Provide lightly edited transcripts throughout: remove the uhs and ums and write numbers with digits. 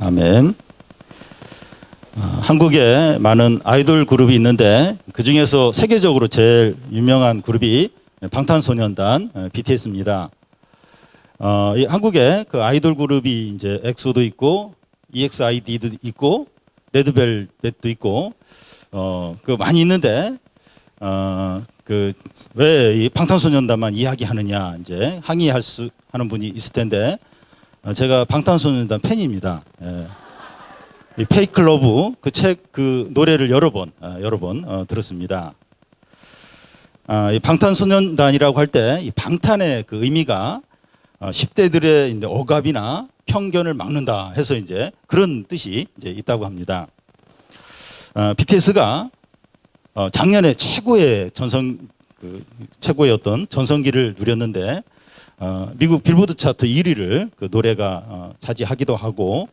아멘. 한국에 많은 아이돌 그룹이 있는데 그 중에서 세계적으로 제일 유명한 그룹이 방탄소년단 BTS입니다. 이 한국에 그 아이돌 그룹이 이제 엑소도 있고 EXID도 있고 레드벨벳도 있고 그 많이 있는데 그 왜 이 방탄소년단만 이야기하느냐 이제 하는 분이 있을 텐데 제가 방탄소년단 팬입니다. 예. 이 페이크 러브 그 책 그 노래를 여러 번 들었습니다. 이 방탄소년단이라고 할 때 이 방탄의 그 의미가 10대들의 이제 억압이나 편견을 막는다 해서 이제 그런 뜻이 이제 있다고 합니다. BTS가 작년에 최고의 최고의 어떤 전성기를 누렸는데 미국 빌보드 차트 1위를 그 노래가 차지하기도 하고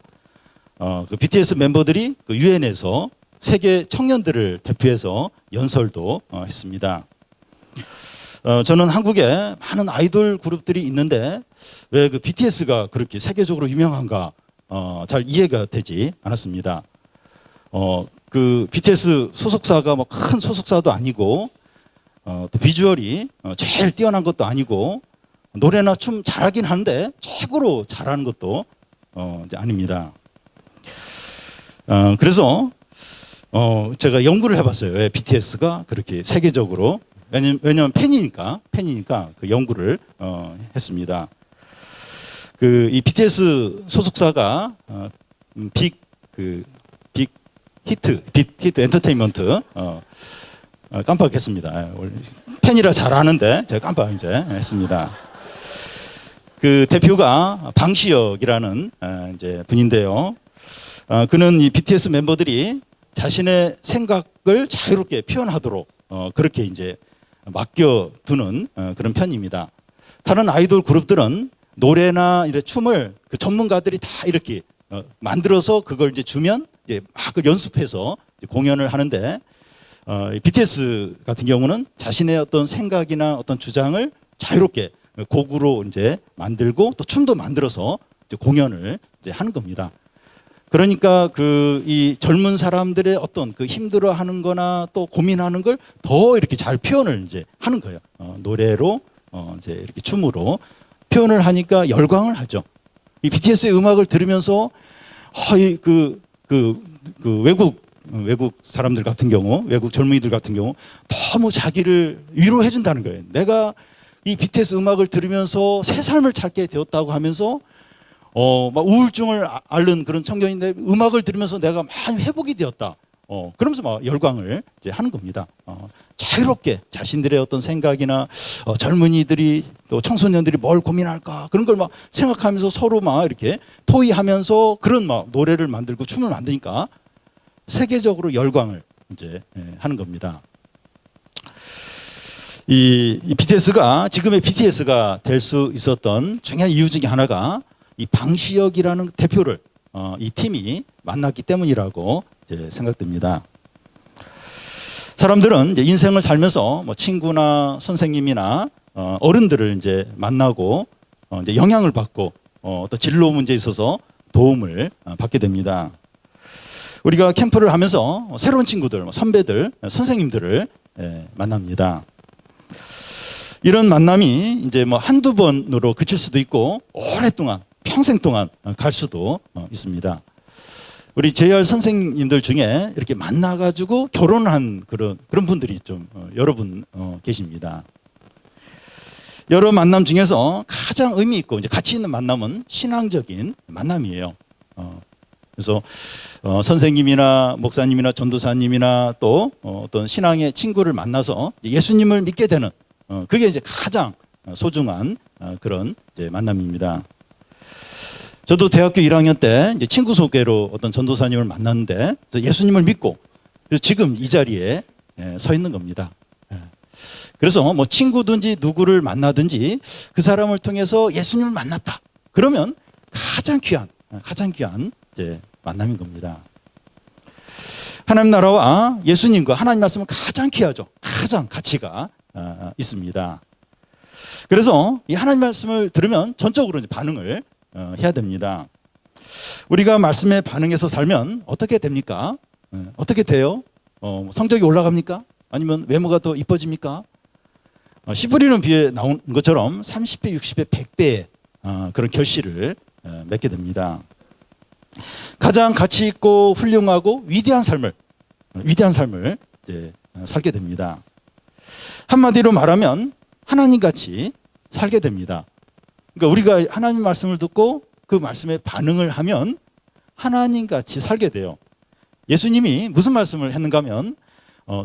그 BTS 멤버들이 그 유엔에서 세계 청년들을 대표해서 연설도 했습니다. 저는 한국에 많은 아이돌 그룹들이 있는데 왜 그 BTS가 그렇게 세계적으로 유명한가 잘 이해가 되지 않았습니다. 그 BTS 소속사가 뭐 큰 소속사도 아니고 또 비주얼이 제일 뛰어난 것도 아니고 노래나 춤 잘하긴 하는데 최고로 잘하는 것도 이제 아닙니다. 그래서 제가 연구를 해봤어요. 왜 BTS가 그렇게 세계적으로 왜냐면 팬이니까 그 연구를 했습니다. 그 이 BTS 소속사가 빅 히트 엔터테인먼트 깜빡했습니다. 팬이라 잘 아는데 제가 깜빡 이제 했습니다. 그 대표가 방시혁이라는 이제 분인데요. 그는 이 BTS 멤버들이 자신의 생각을 자유롭게 표현하도록 그렇게 이제 맡겨두는 그런 편입니다. 다른 아이돌 그룹들은 노래나 이런 춤을 그 전문가들이 다 이렇게 만들어서 그걸 이제 주면 이제 막 연습해서 공연을 하는데 BTS 같은 경우는 자신의 어떤 생각이나 어떤 주장을 자유롭게 곡으로 이제 만들고 또 춤도 만들어서 이제 공연을 이제 하는 겁니다. 그러니까 그 이 젊은 사람들의 어떤 그 힘들어하는 거나 또 고민하는 걸 더 이렇게 잘 표현을 이제 하는 거예요. 노래로 이제 이렇게 춤으로 표현을 하니까 열광을 하죠. 이 BTS의 음악을 들으면서 외국 사람들 같은 경우, 외국 젊은이들 같은 경우 너무 자기를 위로해 준다는 거예요. 내가 이 BTS 음악을 들으면서 새 삶을 찾게 되었다고 하면서 막 우울증을 앓는 그런 청년인데 음악을 들으면서 내가 많이 회복이 되었다. 그러면서 막 열광을 이제 하는 겁니다. 자유롭게 자신들의 어떤 생각이나 젊은이들이 또 청소년들이 뭘 고민할까 그런 걸 막 생각하면서 서로 막 이렇게 토의하면서 그런 막 노래를 만들고 춤을 만드니까 세계적으로 열광을 이제 하는 겁니다. 이 BTS가 지금의 BTS가 될 수 있었던 중요한 이유 중에 하나가 이 방시혁이라는 대표를 이 팀이 만났기 때문이라고 이제 생각됩니다. 사람들은 이제 인생을 살면서 뭐 친구나 선생님이나 어른들을 이제 만나고 이제 영향을 받고 어떤 진로 문제에 있어서 도움을 받게 됩니다. 우리가 캠프를 하면서 새로운 친구들, 선배들, 선생님들을 만납니다. 이런 만남이 이제 뭐 한두 번으로 그칠 수도 있고 오랫동안 평생 동안 갈 수도 있습니다. 우리 JR 선생님들 중에 이렇게 만나가지고 결혼한 그런 분들이 좀 여러 분 계십니다. 여러 만남 중에서 가장 의미 있고 이제 가치 있는 만남은 신앙적인 만남이에요. 그래서 선생님이나 목사님이나 전도사님이나 또 어떤 신앙의 친구를 만나서 예수님을 믿게 되는 그게 이제 가장 소중한 그런 이제 만남입니다. 저도 대학교 1학년 때 이제 친구 소개로 어떤 전도사님을 만났는데 예수님을 믿고 지금 이 자리에 서 있는 겁니다. 그래서 뭐 친구든지 누구를 만나든지 그 사람을 통해서 예수님을 만났다. 그러면 가장 귀한 이제 만남인 겁니다. 하나님 나라와 예수님과 하나님 말씀은 가장 귀하죠. 가장 가치가 있습니다. 그래서 이 하나님 말씀을 들으면 전적으로 이제 반응을 해야 됩니다. 우리가 말씀에 반응해서 살면 어떻게 됩니까? 어떻게 돼요? 성적이 올라갑니까? 아니면 외모가 더 이뻐집니까? 씨 뿌리는 비에 나온 것처럼 30배, 60배, 100배의 그런 결실을 맺게 됩니다. 가장 가치 있고 훌륭하고 위대한 삶을 이제 살게 됩니다. 한마디로 말하면 하나님 같이 살게 됩니다. 그러니까 우리가 하나님 말씀을 듣고 그 말씀에 반응을 하면 하나님 같이 살게 돼요. 예수님이 무슨 말씀을 했는가 하면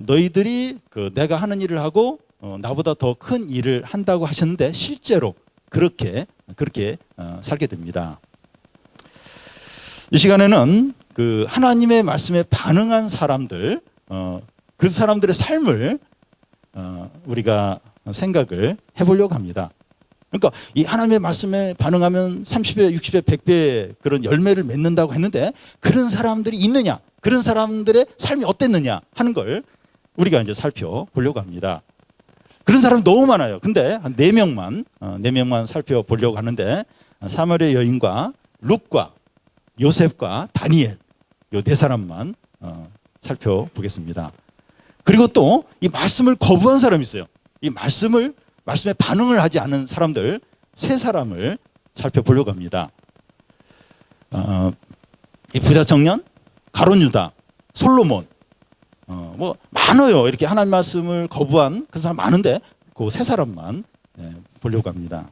너희들이 내가 하는 일을 하고 나보다 더 큰 일을 한다고 하셨는데 실제로 그렇게 살게 됩니다. 이 시간에는 그 하나님의 말씀에 반응한 사람들, 그 사람들의 삶을 우리가 생각을 해보려고 합니다. 그러니까 이 하나님의 말씀에 반응하면 30배, 60배, 100배 그런 열매를 맺는다고 했는데 그런 사람들이 있느냐, 그런 사람들의 삶이 어땠느냐 하는 걸 우리가 이제 살펴보려고 합니다. 그런 사람이 너무 많아요. 근데 한 4명만 살펴보려고 하는데 사마리아 여인과 룻과 요셉과 다니엘 요 4사람만 살펴보겠습니다. 그리고 또 이 말씀을 거부한 사람이 있어요. 이 말씀에 반응을 하지 않은 사람들 3사람을 살펴보려고 합니다. 이 부자 청년, 가룟 유다, 솔로몬, 뭐 많아요. 이렇게 하나님 말씀을 거부한 그 사람 많은데 그 3사람만 보려고 합니다.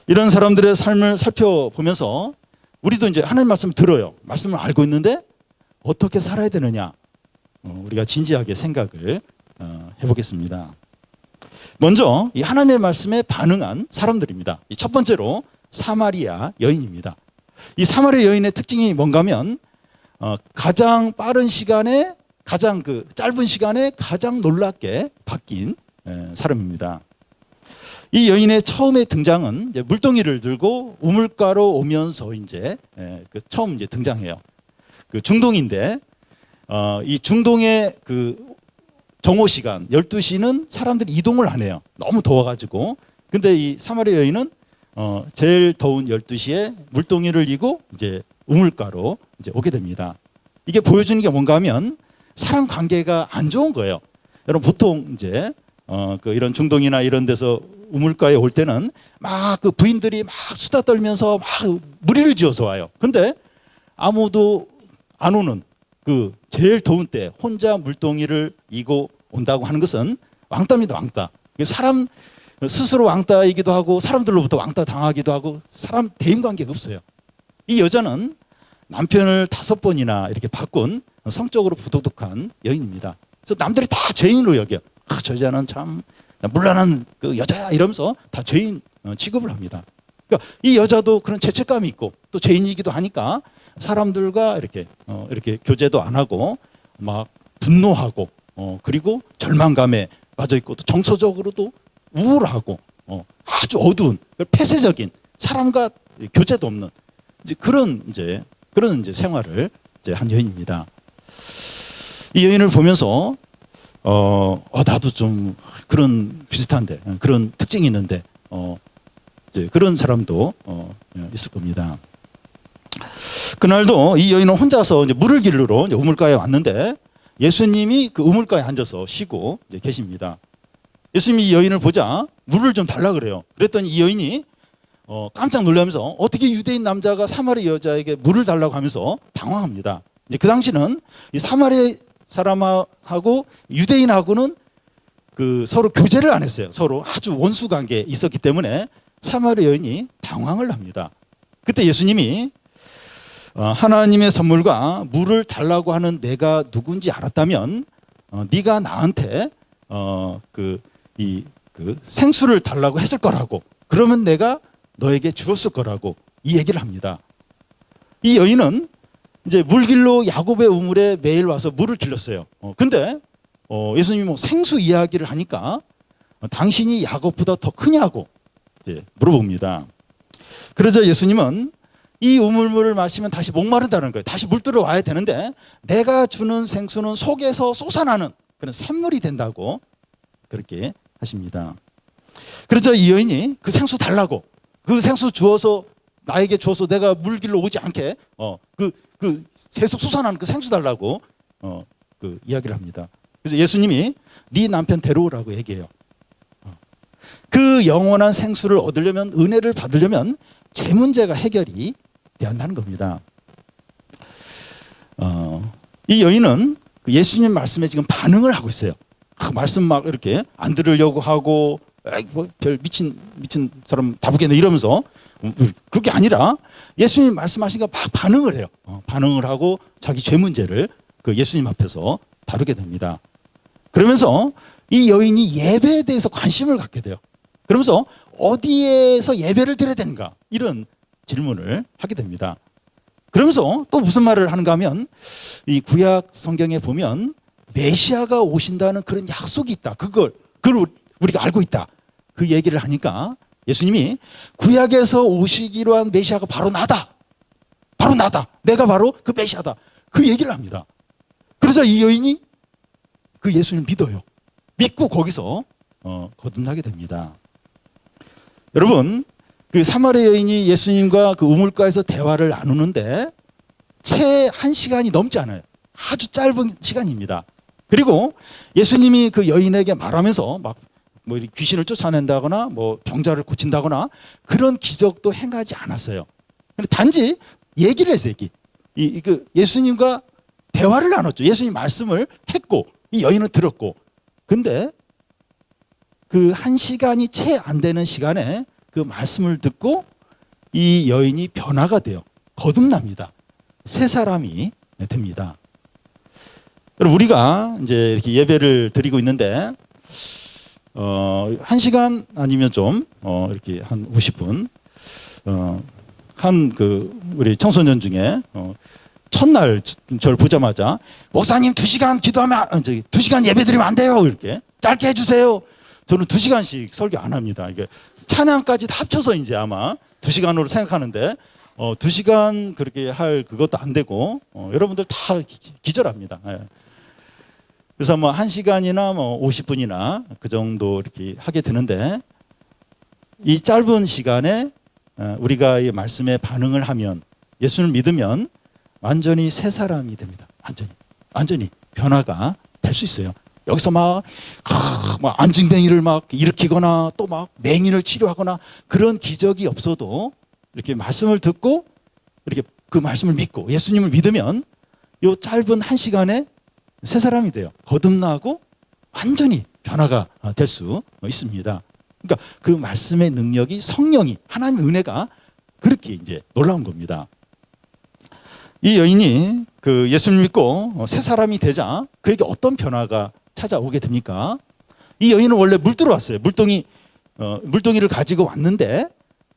이런 사람들의 삶을 살펴보면서 우리도 이제 하나님 말씀 들어요. 말씀을 알고 있는데 어떻게 살아야 되느냐 우리가 진지하게 생각을 해보겠습니다. 먼저 이 하나님의 말씀에 반응한 사람들입니다. 첫 번째로 사마리아 여인입니다. 이 사마리아 여인의 특징이 뭔가 하면 가장 빠른 시간에 가장 짧은 시간에 가장 놀랍게 바뀐 사람입니다. 이 여인의 처음의 등장은 이제 물동이를 들고 우물가로 오면서 이제 처음 이제 등장해요. 그 중동인데 이 중동의 그 정오 시간 12시는 사람들이 이동을 안 해요. 너무 더워가지고. 근데 이 사마리아 여인은 제일 더운 12시에 물동이를 이고 이제 우물가로 이제 오게 됩니다. 이게 보여주는 게 뭔가 하면 사람 관계가 안 좋은 거예요. 여러분 보통 이제 이런 중동이나 이런 데서 우물가에 올 때는 막 그 부인들이 막 수다 떨면서 막 무리를 지어서 와요. 근데 아무도 안 오는 그 제일 더운 때 혼자 물동이를 이고 온다고 하는 것은 왕따입니다. 왕따. 사람 스스로 왕따이기도 하고 사람들로부터 왕따 당하기도 하고 사람 대인 관계가 없어요. 이 여자는 남편을 5번이나 이렇게 바꾼 성적으로 부도덕한 여인입니다. 그래서 남들이 다 죄인으로 여겨. 저 여자는 참 물란한 그 여자야 이러면서 다 죄인 취급을 합니다. 그러니까 이 여자도 그런 죄책감이 있고 또 죄인이기도 하니까 사람들과 이렇게 교제도 안 하고 막 분노하고 그리고 절망감에 빠져 있고 또 정서적으로도 우울하고 아주 어두운 폐쇄적인 사람과 교제도 없는 그런 생활을 한 여인입니다. 이 여인을 보면서 나도 좀 그런 비슷한데 그런 특징이 있는데 그런 사람도 있을 겁니다. 그날도 이 여인은 혼자서 이제 물을 기르러 이제 우물가에 왔는데 예수님이 그 우물가에 앉아서 쉬고 이제 계십니다. 예수님이 이 여인을 보자 물을 좀 달라 그래요. 그랬더니 이 여인이 깜짝 놀라면서 어떻게 유대인 남자가 사마리아 여자에게 물을 달라고 하면서 당황합니다. 이제 그 당시는 이 사마리아 사람하고 유대인하고는 그 서로 교제를 안 했어요. 서로 아주 원수 관계에 있었기 때문에 사마리아 여인이 당황을 합니다. 그때 예수님이 하나님의 선물과 물을 달라고 하는 내가 누군지 알았다면 네가 나한테 그 생수를 달라고 했을 거라고 그러면 내가 너에게 주었을 거라고 이 얘기를 합니다. 이 여인은 이제 물길로 야곱의 우물에 매일 와서 물을 길렀어요. 근데 예수님이 생수 이야기를 하니까 당신이 야곱보다 더 크냐고 이제 물어봅니다. 그러자 예수님은 이 우물물을 마시면 다시 목마른다는 거예요. 다시 물 들어와야 되는데 내가 주는 생수는 속에서 솟아나는 그런 샘물이 된다고 그렇게 하십니다. 그러자 이 여인이 그 생수 달라고 그 생수 주어서 나에게 줘서 내가 물길로 오지 않게 그 계속 솟아나는 그 생수 달라고 그 이야기를 합니다. 그래서 예수님이 네 남편 데려오라고 얘기해요. 그 영원한 생수를 얻으려면, 은혜를 받으려면 제 문제가 해결이 돼야 한다는 겁니다. 이 여인은 예수님 말씀에 지금 반응을 하고 있어요. 말씀 막 이렇게 안 들으려고 하고, 별 미친 사람 다 보겠네 이러면서, 그게 아니라 예수님 말씀하시니까 막 반응을 해요. 반응을 하고 자기 죄 문제를 그 예수님 앞에서 다루게 됩니다. 그러면서 이 여인이 예배에 대해서 관심을 갖게 돼요. 그러면서 어디에서 예배를 드려야 되는가, 이런 질문을 하게 됩니다. 그러면서 또 무슨 말을 하는가 하면, 이 구약 성경에 보면 메시아가 오신다는 그런 약속이 있다. 그걸 우리가 알고 있다. 그 얘기를 하니까 예수님이 구약에서 오시기로 한 메시아가 바로 나다. 바로 나다. 내가 바로 그 메시아다. 그 얘기를 합니다. 그래서 이 여인이 그 예수님을 믿어요. 믿고 거기서 거듭나게 됩니다. 여러분, 그 사마리아 여인이 예수님과 그 우물가에서 대화를 나누는데 채 1시간이 넘지 않아요. 아주 짧은 시간입니다. 그리고 예수님이 그 여인에게 말하면서 막 뭐 귀신을 쫓아낸다거나 뭐 병자를 고친다거나 그런 기적도 행하지 않았어요. 단지 얘기를 했어요. 그 예수님과 대화를 나눴죠. 예수님 말씀을 했고 이 여인은 들었고. 근데 그 1시간이 채 안 되는 시간에 그 말씀을 듣고 이 여인이 변화가 돼요. 거듭납니다. 새 사람이 됩니다. 우리가 이제 이렇게 예배를 드리고 있는데 1시간 아니면 좀 이렇게 한 50분 한 그 우리 청소년 중에 첫날 저를 보자마자 목사님 2시간 기도하면 2시간 예배 드리면 안 돼요. 이렇게 짧게 해주세요. 저는 2시간씩 설교 안 합니다. 이게 찬양까지 다 합쳐서 이제 아마 2시간으로 생각하는데 2시간 그렇게 할 그것도 안 되고 여러분들 다 기절합니다. 예. 그래서 뭐 1시간이나 뭐 50분이나 그 정도 이렇게 하게 되는데 이 짧은 시간에 우리가 이 말씀에 반응을 하면, 예수를 믿으면 완전히 새 사람이 됩니다. 완전히 변화가 될 수 있어요. 여기서 막 안징뱅이를 막 일으키거나 또 막 맹인을 치료하거나 그런 기적이 없어도 이렇게 말씀을 듣고 이렇게 그 말씀을 믿고 예수님을 믿으면 이 짧은 1시간에 새 사람이 돼요. 거듭나고 완전히 변화가 될 수 있습니다. 그러니까 그 말씀의 능력이, 성령이, 하나님 은혜가 그렇게 이제 놀라운 겁니다. 이 여인이 그 예수님 믿고 새 사람이 되자 그에게 어떤 변화가 찾아오게 됩니까? 이 여인은 원래 물들어 왔어요. 물동이를 가지고 왔는데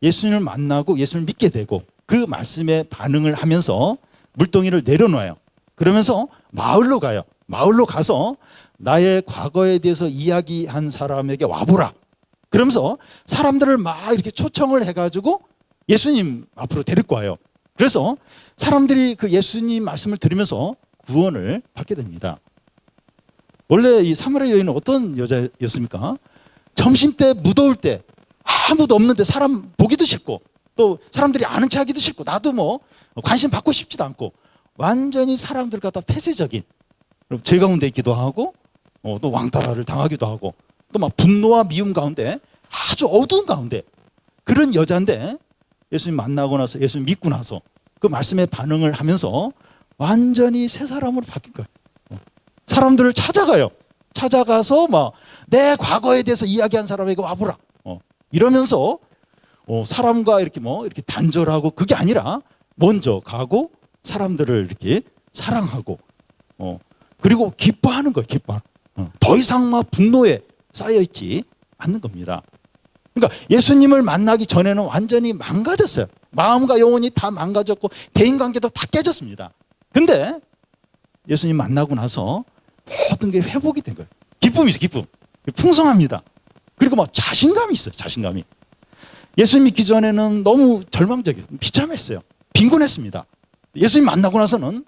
예수님을 만나고 예수님을 믿게 되고 그 말씀에 반응을 하면서 물동이를 내려놔요. 그러면서 마을로 가요. 마을로 가서 나의 과거에 대해서 이야기한 사람에게 와보라. 그러면서 사람들을 막 이렇게 초청을 해가지고 예수님 앞으로 데리고 와요. 그래서 사람들이 그 예수님 말씀을 들으면서 구원을 받게 됩니다. 원래 이 사마리아 여인은 어떤 여자였습니까? 점심때 무더울 때 아무도 없는데 사람 보기도 싫고 또 사람들이 아는 체 하기도 싫고 나도 뭐 관심 받고 싶지도 않고 완전히 사람들 갖다 폐쇄적인 죄 가운데 있기도 하고 또 왕따를 당하기도 하고 또 막 분노와 미움 가운데 아주 어두운 가운데 그런 여자인데 예수님 만나고 나서 예수님 믿고 나서 그 말씀에 반응을 하면서 완전히 새 사람으로 바뀐 거예요. 사람들을 찾아가요. 찾아가서 막 내 과거에 대해서 이야기한 사람에게 와보라. 이러면서 사람과 이렇게 이렇게 단절하고 그게 아니라 먼저 가고 사람들을 이렇게 사랑하고 그리고 기뻐하는 거예요. 더 이상 막 분노에 쌓여 있지 않는 겁니다. 그러니까 예수님을 만나기 전에는 완전히 망가졌어요. 마음과 영혼이 다 망가졌고 대인관계도 다 깨졌습니다. 근데 예수님 만나고 나서 모든 게 회복이 된 거예요. 기쁨이 있어요. 기쁨. 풍성합니다. 그리고 막 자신감이 있어요. 자신감이. 예수님 믿기 전에는 너무 절망적이에요. 비참했어요. 빈곤했습니다. 예수님 만나고 나서는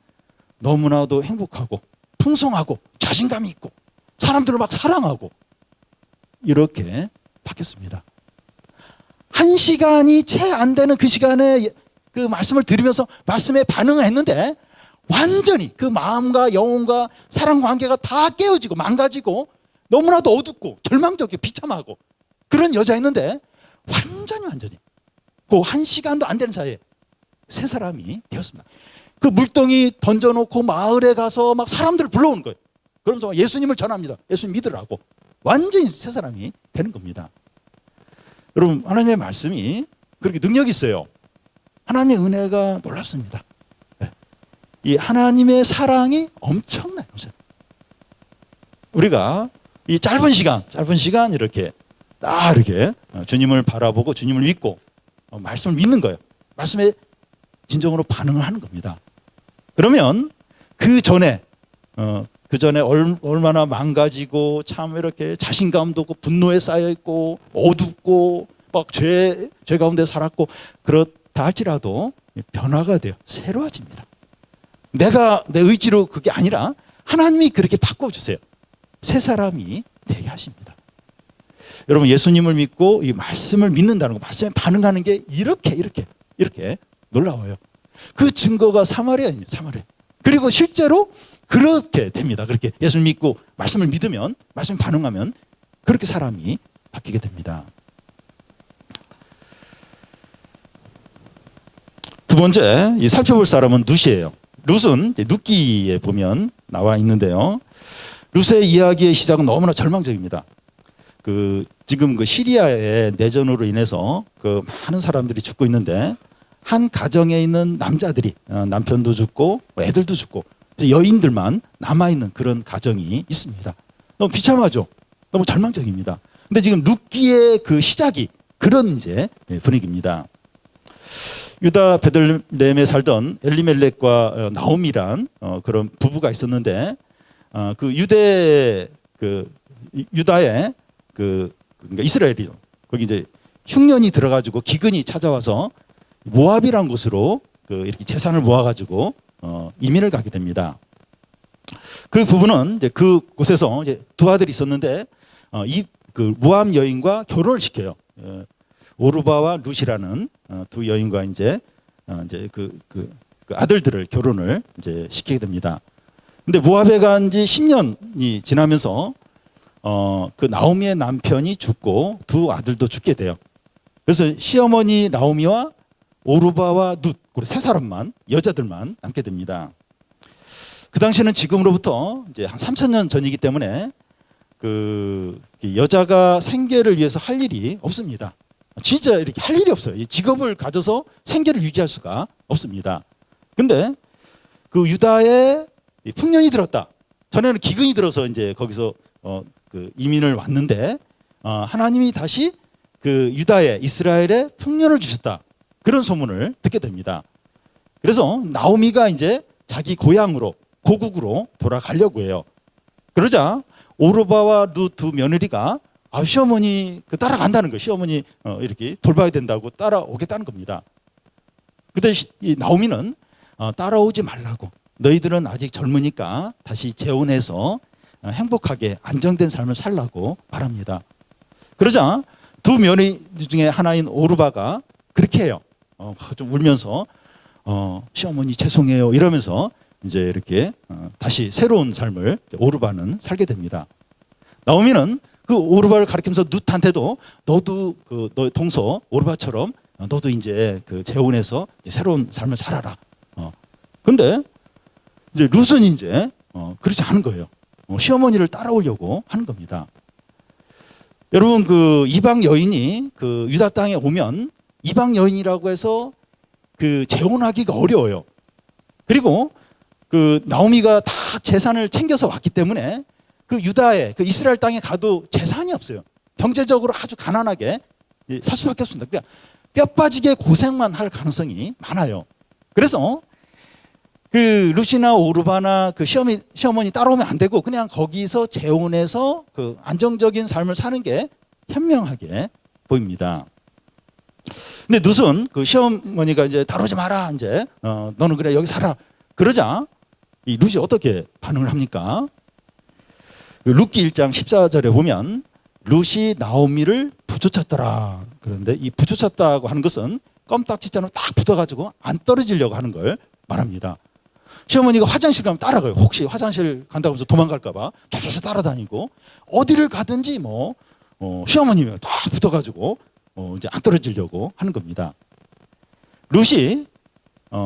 너무나도 행복하고 풍성하고 자신감이 있고 사람들을 막 사랑하고 이렇게 바뀌었습니다. 1시간이 채 안 되는 그 시간에 그 말씀을 들으면서 말씀에 반응했는데 완전히 그 마음과 영혼과 사랑 관계가 다 깨어지고 망가지고 너무나도 어둡고 절망적이고 비참하고 그런 여자였는데 완전히 그 1시간도 안 되는 사이에 세 사람이 되었습니다. 그 물동이 던져놓고 마을에 가서 막 사람들을 불러오는 거예요. 그러면서 예수님을 전합니다. 예수님 믿으라고. 완전히 세 사람이 되는 겁니다. 여러분, 하나님의 말씀이 그렇게 능력이 있어요. 하나님의 은혜가 놀랍습니다. 이 하나님의 사랑이 엄청나요. 우리가 이 짧은 시간 이렇게 주님을 바라보고 주님을 믿고 말씀을 믿는 거예요. 말씀에 진정으로 반응을 하는 겁니다. 그러면 그 전에 얼마나 망가지고 참 이렇게 자신감도 없고 분노에 쌓여 있고 어둡고 막 죄 가운데 살았고 그렇다 할지라도 변화가 돼요. 새로워집니다. 내가 내 의지로 그게 아니라 하나님이 그렇게 바꿔주세요. 새 사람이 되게 하십니다. 여러분, 예수님을 믿고 이 말씀을 믿는다는 거, 말씀에 반응하는 게 이렇게 놀라워요. 그 증거가 사마리아입니다. 사마리아. 그리고 실제로 그렇게 됩니다. 그렇게 예수를 믿고 말씀을 믿으면, 말씀에 반응하면 그렇게 사람이 바뀌게 됩니다. 두 번째, 이 살펴볼 사람은 룻이에요. 룻은 룻기에 보면 나와 있는데요. 룻의 이야기의 시작은 너무나 절망적입니다. 지금 그 시리아의 내전으로 인해서 많은 사람들이 죽고 있는데 한 가정에 있는 남자들이 남편도 죽고 애들도 죽고 여인들만 남아있는 그런 가정이 있습니다. 너무 비참하죠. 너무 절망적입니다. 근데 지금 룻기의 그 시작이 그런 이제 분위기입니다. 유다 베들레헴에 살던 엘리멜렉과 나오미란 그런 부부가 있었는데 유다의 그러니까 이스라엘이죠. 거기 이제 흉년이 들어가지고 기근이 찾아와서 모압이란 곳으로 이렇게 재산을 모아가지고 이민을 가게 됩니다. 그 부부는 이제 그 곳에서 이제 두 아들이 있었는데 그 모압 여인과 결혼을 시켜요. 오르바와 룻이라는 두 여인과 이제 그 아들들을 결혼을 이제 시키게 됩니다. 근데 모압에 간 지 10년이 지나면서 그 나오미의 남편이 죽고 두 아들도 죽게 돼요. 그래서 시어머니 나오미와 오르바와 룻, 세 사람만, 여자들만 남게 됩니다. 그 당시에는 지금으로부터 이제 한 3,000년 전이기 때문에 그 여자가 생계를 위해서 할 일이 없습니다. 진짜 이렇게 할 일이 없어요. 직업을 가져서 생계를 유지할 수가 없습니다. 근데 그 유다에 풍년이 들었다. 전에는 기근이 들어서 이제 거기서 그 이민을 왔는데 하나님이 다시 그 유다에 이스라엘에 풍년을 주셨다. 그런 소문을 듣게 됩니다. 그래서 나오미가 이제 자기 고향으로 고국으로 돌아가려고 해요. 그러자 오르바와 룻 두 며느리가 시어머니 따라간다는 거예요. 시어머니 이렇게 돌봐야 된다고 따라오겠다는 겁니다. 그때 이 나오미는 따라오지 말라고. 너희들은 아직 젊으니까 다시 재혼해서 행복하게 안정된 삶을 살라고 말합니다. 그러자 두 며느리 중에 하나인 오르바가 그렇게 해요. 좀 울면서 시어머니 죄송해요 이러면서 이제 이렇게 다시 새로운 삶을 오르바는 살게 됩니다. 나오미는 그 오르바를 가리키면서 룻한테도 너도 너의 동서 오르바처럼 너도 이제 재혼해서 이제 새로운 삶을 살아라. 근데 이제 룻은 이제 그렇지 않은 거예요. 시어머니를 따라오려고 하는 겁니다. 여러분, 그 이방 여인이 그 유다 땅에 오면 이방 여인이라고 해서 재혼하기가 어려워요. 그리고 그 나오미가 다 재산을 챙겨서 왔기 때문에 그 유다에 그 이스라엘 땅에 가도 재산이 없어요. 경제적으로 아주 가난하게 살 수밖에 없습니다. 그러니까 뼈 빠지게 고생만 할 가능성이 많아요. 그래서 그 룻이나 오르바나 그 시어머니 따라오면 안 되고 그냥 거기서 재혼해서 그 안정적인 삶을 사는 게 현명하게 보입니다. 근데 룻은 그 시어머니가 이제 따라오지 마라, 이제 너는 그래 여기 살아. 그러자 이 룻이 어떻게 반응을 합니까? 그 룻기 1장 14절에 보면 룻이 나오미를 부조쳤더라. 그런데 이 부조쳤다고 하는 것은 껌딱지처럼 딱 붙어가지고 안 떨어지려고 하는 걸 말합니다. 시어머니가 화장실 가면 따라가요. 혹시 화장실 간다고 해서 도망갈까봐 쫓아서 따라다니고, 어디를 가든지 시어머님이 딱 붙어가지고 이제 안 떨어지려고 하는 겁니다. 룻이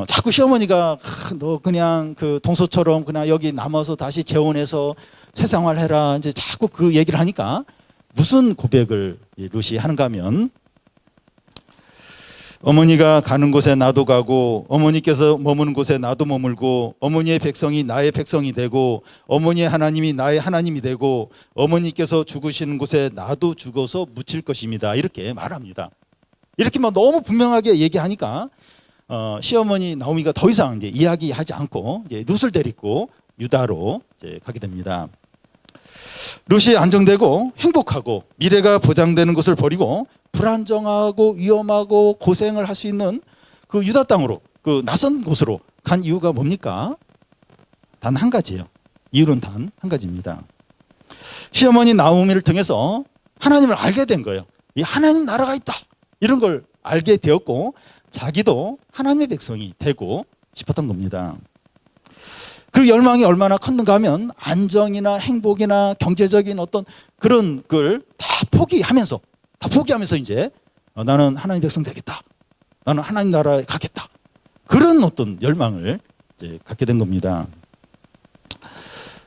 자꾸 시어머니가 너 그냥 그 동서처럼 그냥 여기 남아서 다시 재혼해서 새 생활 해라, 이제 자꾸 그 얘기를 하니까 무슨 고백을 룻이 하는가 하면, 어머니가 가는 곳에 나도 가고 어머니께서 머무는 곳에 나도 머물고 어머니의 백성이 나의 백성이 되고 어머니의 하나님이 나의 하나님이 되고 어머니께서 죽으시는 곳에 나도 죽어서 묻힐 것입니다. 이렇게 말합니다. 이렇게 너무 분명하게 얘기하니까 시어머니 나오미가 더 이상 이제 이야기하지 않고 이제 룻을 데리고 유다로 이제 가게 됩니다. 룻이 안정되고 행복하고 미래가 보장되는 것을 버리고 불안정하고 위험하고 고생을 할 수 있는 그 유다 땅으로, 그 낯선 곳으로 간 이유가 뭡니까? 단 한 가지예요. 이유는 단 한 가지입니다. 시어머니 나오미를 통해서 하나님을 알게 된 거예요. 이 하나님 나라가 있다, 이런 걸 알게 되었고 자기도 하나님의 백성이 되고 싶었던 겁니다. 그 열망이 얼마나 컸는가 하면 안정이나 행복이나 경제적인 어떤 그런 걸 다 포기하면서 이제 나는 하나님 백성 되겠다, 나는 하나님 나라에 가겠다, 그런 어떤 열망을 이제 갖게 된 겁니다.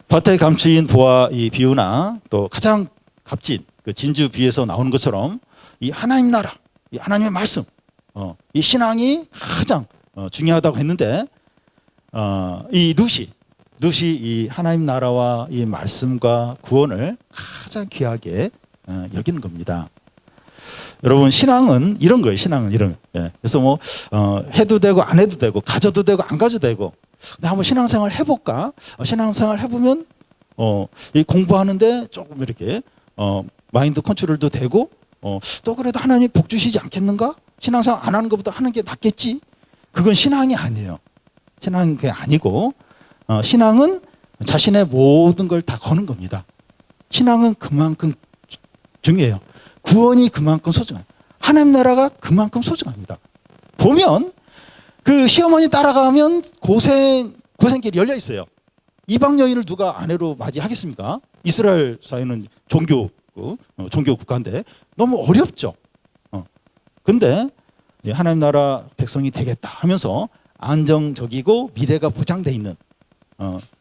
밭에 감추인 보아 이 비유나 또 가장 값진 그 진주 비유에서 나오는 것처럼 이 하나님 나라, 이 하나님의 말씀, 이 신앙이 가장 중요하다고 했는데, 이 룻이 이 하나님 나라와 이 말씀과 구원을 가장 귀하게 여기는 겁니다. 여러분, 신앙은 이런 거예요. 신앙은 이런. 예. 그래서 해도 되고 안 해도 되고 가져도 되고 안 가져도 되고. 근데 한번 신앙생활 해볼까? 신앙생활 해보면 이 공부하는데 조금 이렇게 마인드 컨트롤도 되고, 또 그래도 하나님이 복 주시지 않겠는가? 신앙생활 안 하는 것보다 하는 게 낫겠지? 그건 신앙이 아니에요. 신앙이 그게 아니고, 신앙은 자신의 모든 걸 다 거는 겁니다. 신앙은 그만큼 중요해요. 구원이 그만큼 소중해요. 하나님 나라가 그만큼 소중합니다. 보면 그 시어머니 따라가면 고생길이 열려 있어요. 이방 여인을 누가 아내로 맞이하겠습니까? 이스라엘 사회는 종교 국가인데 너무 어렵죠. 근데 하나님 나라 백성이 되겠다 하면서 안정적이고 미래가 보장돼 있는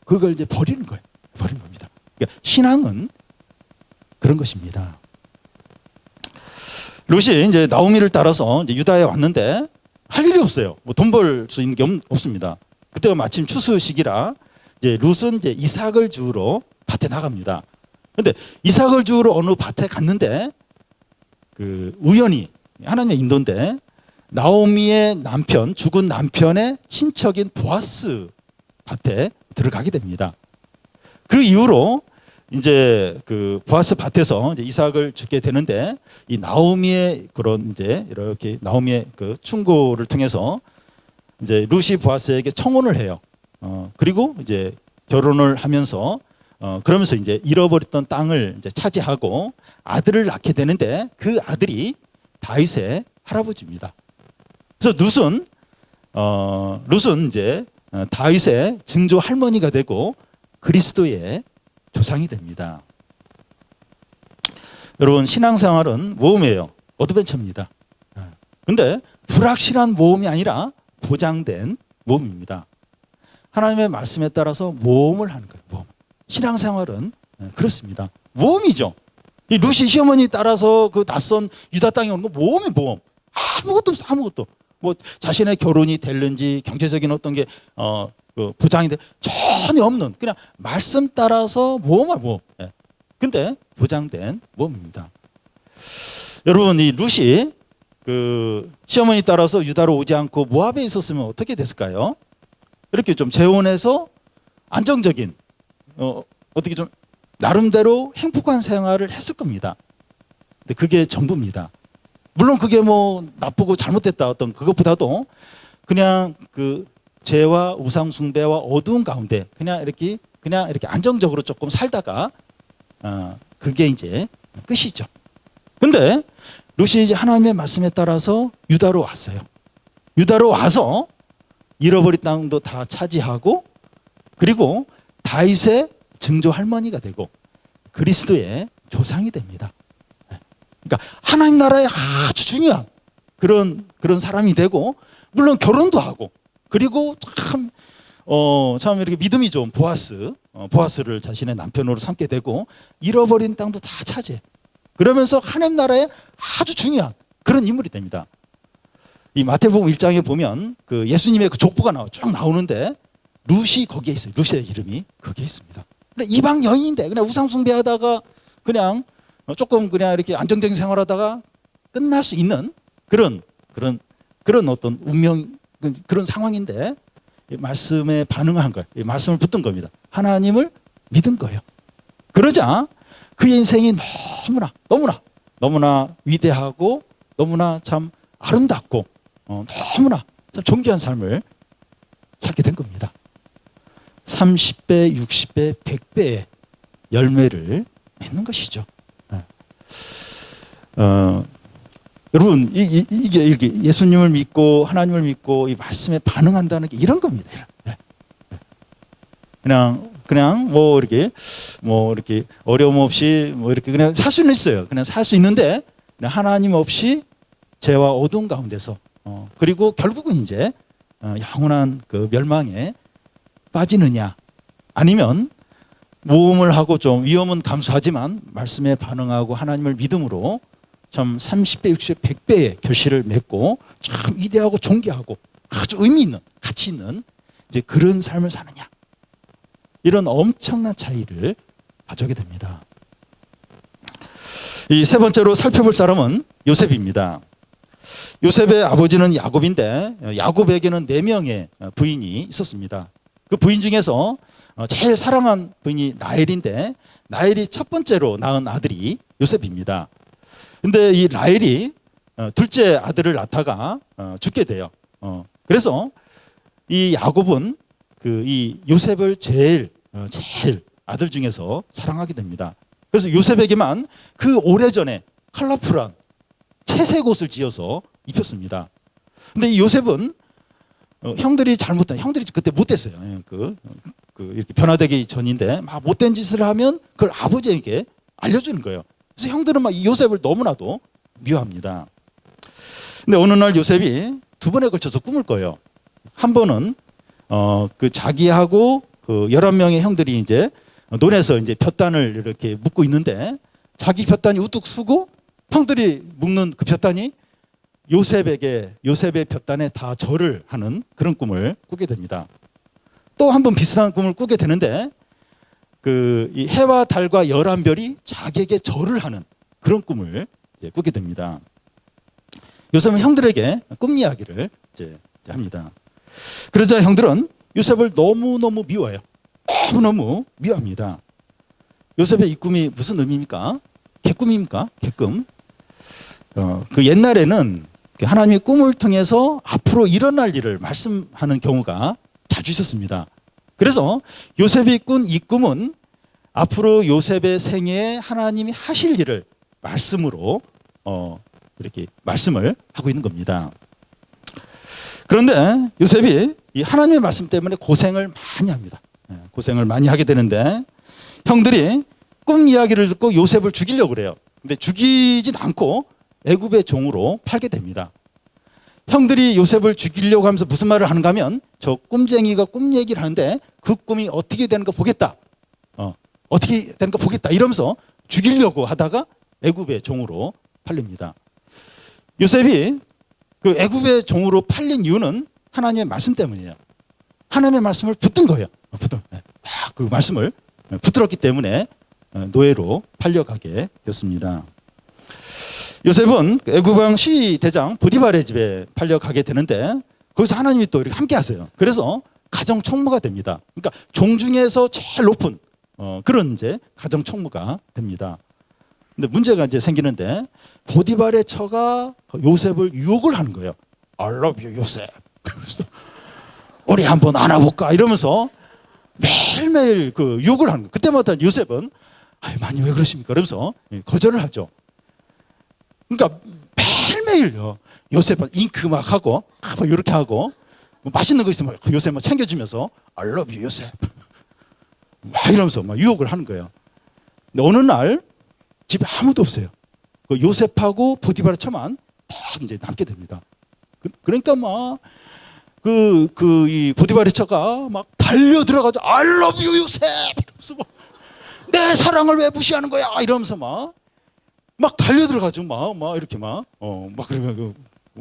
그걸 이제 버리는 거예요. 버리는 겁니다. 그러니까 신앙은 그런 것입니다. 룻이 이제 나오미를 따라서 이제 유다에 왔는데 할 일이 없어요. 돈 벌 수 있는 게 없습니다. 그때가 마침 추수 시기라 이제 룻은 이제 이삭을 주우러 밭에 나갑니다. 그런데 이삭을 주우러 어느 밭에 갔는데 그 우연히 하나님의 인도인데 나오미의 남편, 죽은 남편의 친척인 보아스 밭에 들어가게 됩니다. 그 이후로 이제 그 보아스 밭에서 이제 이삭을 주게 되는데, 이 나오미의 그런 이제 이렇게 나오미의 그 충고를 통해서 이제 룻이 보아스에게 청혼을 해요. 그리고 이제 결혼을 하면서 그러면서 이제 잃어버렸던 땅을 이제 차지하고 아들을 낳게 되는데, 그 아들이 다윗의 할아버지입니다. 그래서 룻은 이제 다윗의 증조 할머니가 되고 그리스도의 조상이 됩니다. 여러분, 신앙생활은 모험이에요. 어드벤처입니다. 그런데 불확실한 모험이 아니라 보장된 모험입니다. 하나님의 말씀에 따라서 모험을 하는 거예요. 모험. 신앙생활은 그렇습니다. 모험이죠. 이 룻이 시어머니 따라서 그 낯선 유다 땅에 오는 거 모험이 모험. 아무것도 없어, 아무것도. 자신의 결혼이 될는지 경제적인 어떤 게 보장이 전혀 없는, 그냥 말씀 따라서 모험을 모험. 근데 보장된 모험입니다. 여러분, 이 룻이 그 시어머니 따라서 유다로 오지 않고 모압에 있었으면 어떻게 됐을까요? 이렇게 좀 재혼해서 안정적인 어떻게 좀 나름대로 행복한 생활을 했을 겁니다. 근데 그게 전부입니다. 물론 그게 나쁘고 잘못됐다 어떤 그것보다도 그냥 그 죄와 우상 숭배와 어두운 가운데 그냥 이렇게 안정적으로 조금 살다가 그게 이제 끝이죠. 근데 룻이 이제 하나님의 말씀에 따라서 유다로 왔어요. 유다로 와서 잃어버린 땅도 다 차지하고 그리고 다윗의 증조 할머니가 되고 그리스도의 조상이 됩니다. 그러니까 하나님 나라에 아주 중요한 그런 사람이 되고 물론 결혼도 하고 그리고 참 이렇게 믿음이 좋은 보아스를 자신의 남편으로 삼게 되고 잃어버린 땅도 다 차지해. 그러면서 하나님 나라에 아주 중요한 그런 인물이 됩니다. 이 마태복음 1장에 보면 그 예수님의 그 족보가 쭉 나오는데 룻이 거기에 있어요. 룻의 이름이 거기에 있습니다. 이방 여인인데 그냥 우상숭배하다가 그냥 조금 그냥 이렇게 안정적인 생활하다가 끝날 수 있는 그런 어떤 운명 그런 상황인데 이 말씀에 반응한 거예요. 이 말씀을 붙든 겁니다. 하나님을 믿은 거예요. 그러자 그의 인생이 너무나 위대하고 너무나 참 아름답고 너무나 참 존귀한 삶을 살게 된 겁니다. 30배, 60배, 100배의 열매를 맺는 것이죠. 여러분 이게 예수님을 믿고 하나님을 믿고 이 말씀에 반응한다는 게 이런 겁니다. 그냥 뭐 이렇게 어려움 없이 뭐 이렇게 그냥 살 수는 있어요. 그냥 살 수 있는데 그냥 하나님 없이 죄와 어두운 가운데서 그리고 결국은 이제 영원한 그 멸망에 빠지느냐 아니면 모험을 하고 좀 위험은 감수하지만 말씀에 반응하고 하나님을 믿음으로 참 30배, 60배, 100배의 결실을 맺고 참 위대하고 존귀하고 아주 의미 있는 가치 있는 이제 그런 삶을 사느냐 이런 엄청난 차이를 가져게 됩니다. 이 세 번째로 살펴볼 사람은 요셉입니다. 요셉의 아버지는 야곱인데 야곱에게는 4명의 부인이 있었습니다. 그 부인 중에서 제일 사랑한 부인이 라헬인데 라헬이 첫 번째로 낳은 아들이 요셉입니다. 근데 이 라헬이 둘째 아들을 낳다가 죽게 돼요. 그래서 이 야곱은 이 요셉을 제일 아들 중에서 사랑하게 됩니다. 그래서 요셉에게만 그 오래전에 컬러풀한 채색 옷을 지어서 입혔습니다. 근데 이 요셉은 형들이 그때 못됐어요. 이렇게 변화되기 전인데 막 못된 짓을 하면 그걸 아버지에게 알려주는 거예요. 그래서 형들은 막 이 요셉을 너무나도 미워합니다. 근데 어느 날 요셉이 2번에 걸쳐서 꿈을 꿔요. 한 번은 그 자기하고 그 11명의 형들이 이제 논에서 이제 볕단을 이렇게 묶고 있는데 자기 볕단이 우뚝 서고 형들이 묶는 그 볕단이 요셉의 볕단에 다 절을 하는 그런 꿈을 꾸게 됩니다. 또 한 번 비슷한 꿈을 꾸게 되는데 이 해와 달과 11별이 자기에게 절을 하는 그런 꿈을 꾸게 됩니다. 요셉은 형들에게 꿈 이야기를 이제 합니다. 그러자 형들은 요셉을 너무너무 미워해요. 너무너무 미워합니다. 요셉의 이 꿈이 무슨 의미입니까? 개꿈입니까? 개꿈. 그 옛날에는 하나님의 꿈을 통해서 앞으로 일어날 일을 말씀하는 경우가 자주 있었습니다. 그래서 요셉이 꾼 이 꿈은 앞으로 요셉의 생애에 하나님이 하실 일을 말씀으로 이렇게 말씀을 하고 있는 겁니다. 그런데 요셉이 이 하나님의 말씀 때문에 고생을 많이 합니다. 고생을 많이 하게 되는데 형들이 꿈 이야기를 듣고 요셉을 죽이려고 그래요. 근데 죽이진 않고 애굽의 종으로 팔게 됩니다. 형들이 요셉을 죽이려고 하면서 무슨 말을 하는가 하면 저 꿈쟁이가 꿈 얘기를 하는데 그 꿈이 어떻게 되는가 보겠다. 어떻게 되는가 보겠다. 이러면서 죽이려고 하다가 애굽의 종으로 팔립니다. 요셉이 그 애굽의 종으로 팔린 이유는 하나님의 말씀 때문이에요. 하나님의 말씀을 붙든 거예요. 그 말씀을 붙들었기 때문에 노예로 팔려가게 됐습니다. 요셉은 애굽왕 시대장 보디발의 집에 팔려가게 되는데 거기서 하나님이 또 이렇게 함께 하세요. 그래서 가정 총무가 됩니다. 그러니까 종 중에서 제일 높은 그런 이제 가정 총무가 됩니다. 근데 문제가 이제 생기는데 보디발의 처가 요셉을 유혹을 하는 거예요. I love you, 요셉. 그래서 우리 한번 안아볼까 이러면서 매일매일 그 유혹을 하는 거예요. 그때마다 요셉은 아유, 많이 왜 그러십니까? 그러면서 거절을 하죠. 그러니까 매일매일요. 요셉 잉크 막 하고 막 이렇게 하고 뭐 맛있는 거 있으면 요셉 막 챙겨주면서 I love you 요셉 막 이러면서 막 유혹을 하는 거예요. 근데 어느 날 집에 아무도 없어요. 그 요셉하고 보디바르 처만 딱 이제 남게 됩니다. 그러니까 막 이 보디바르 처가 막 달려 들어가서 I love you 요셉 이러면서 막 내 사랑을 왜 무시하는 거야 이러면서 막 달려 들어가죠. 막 이렇게 막 그러면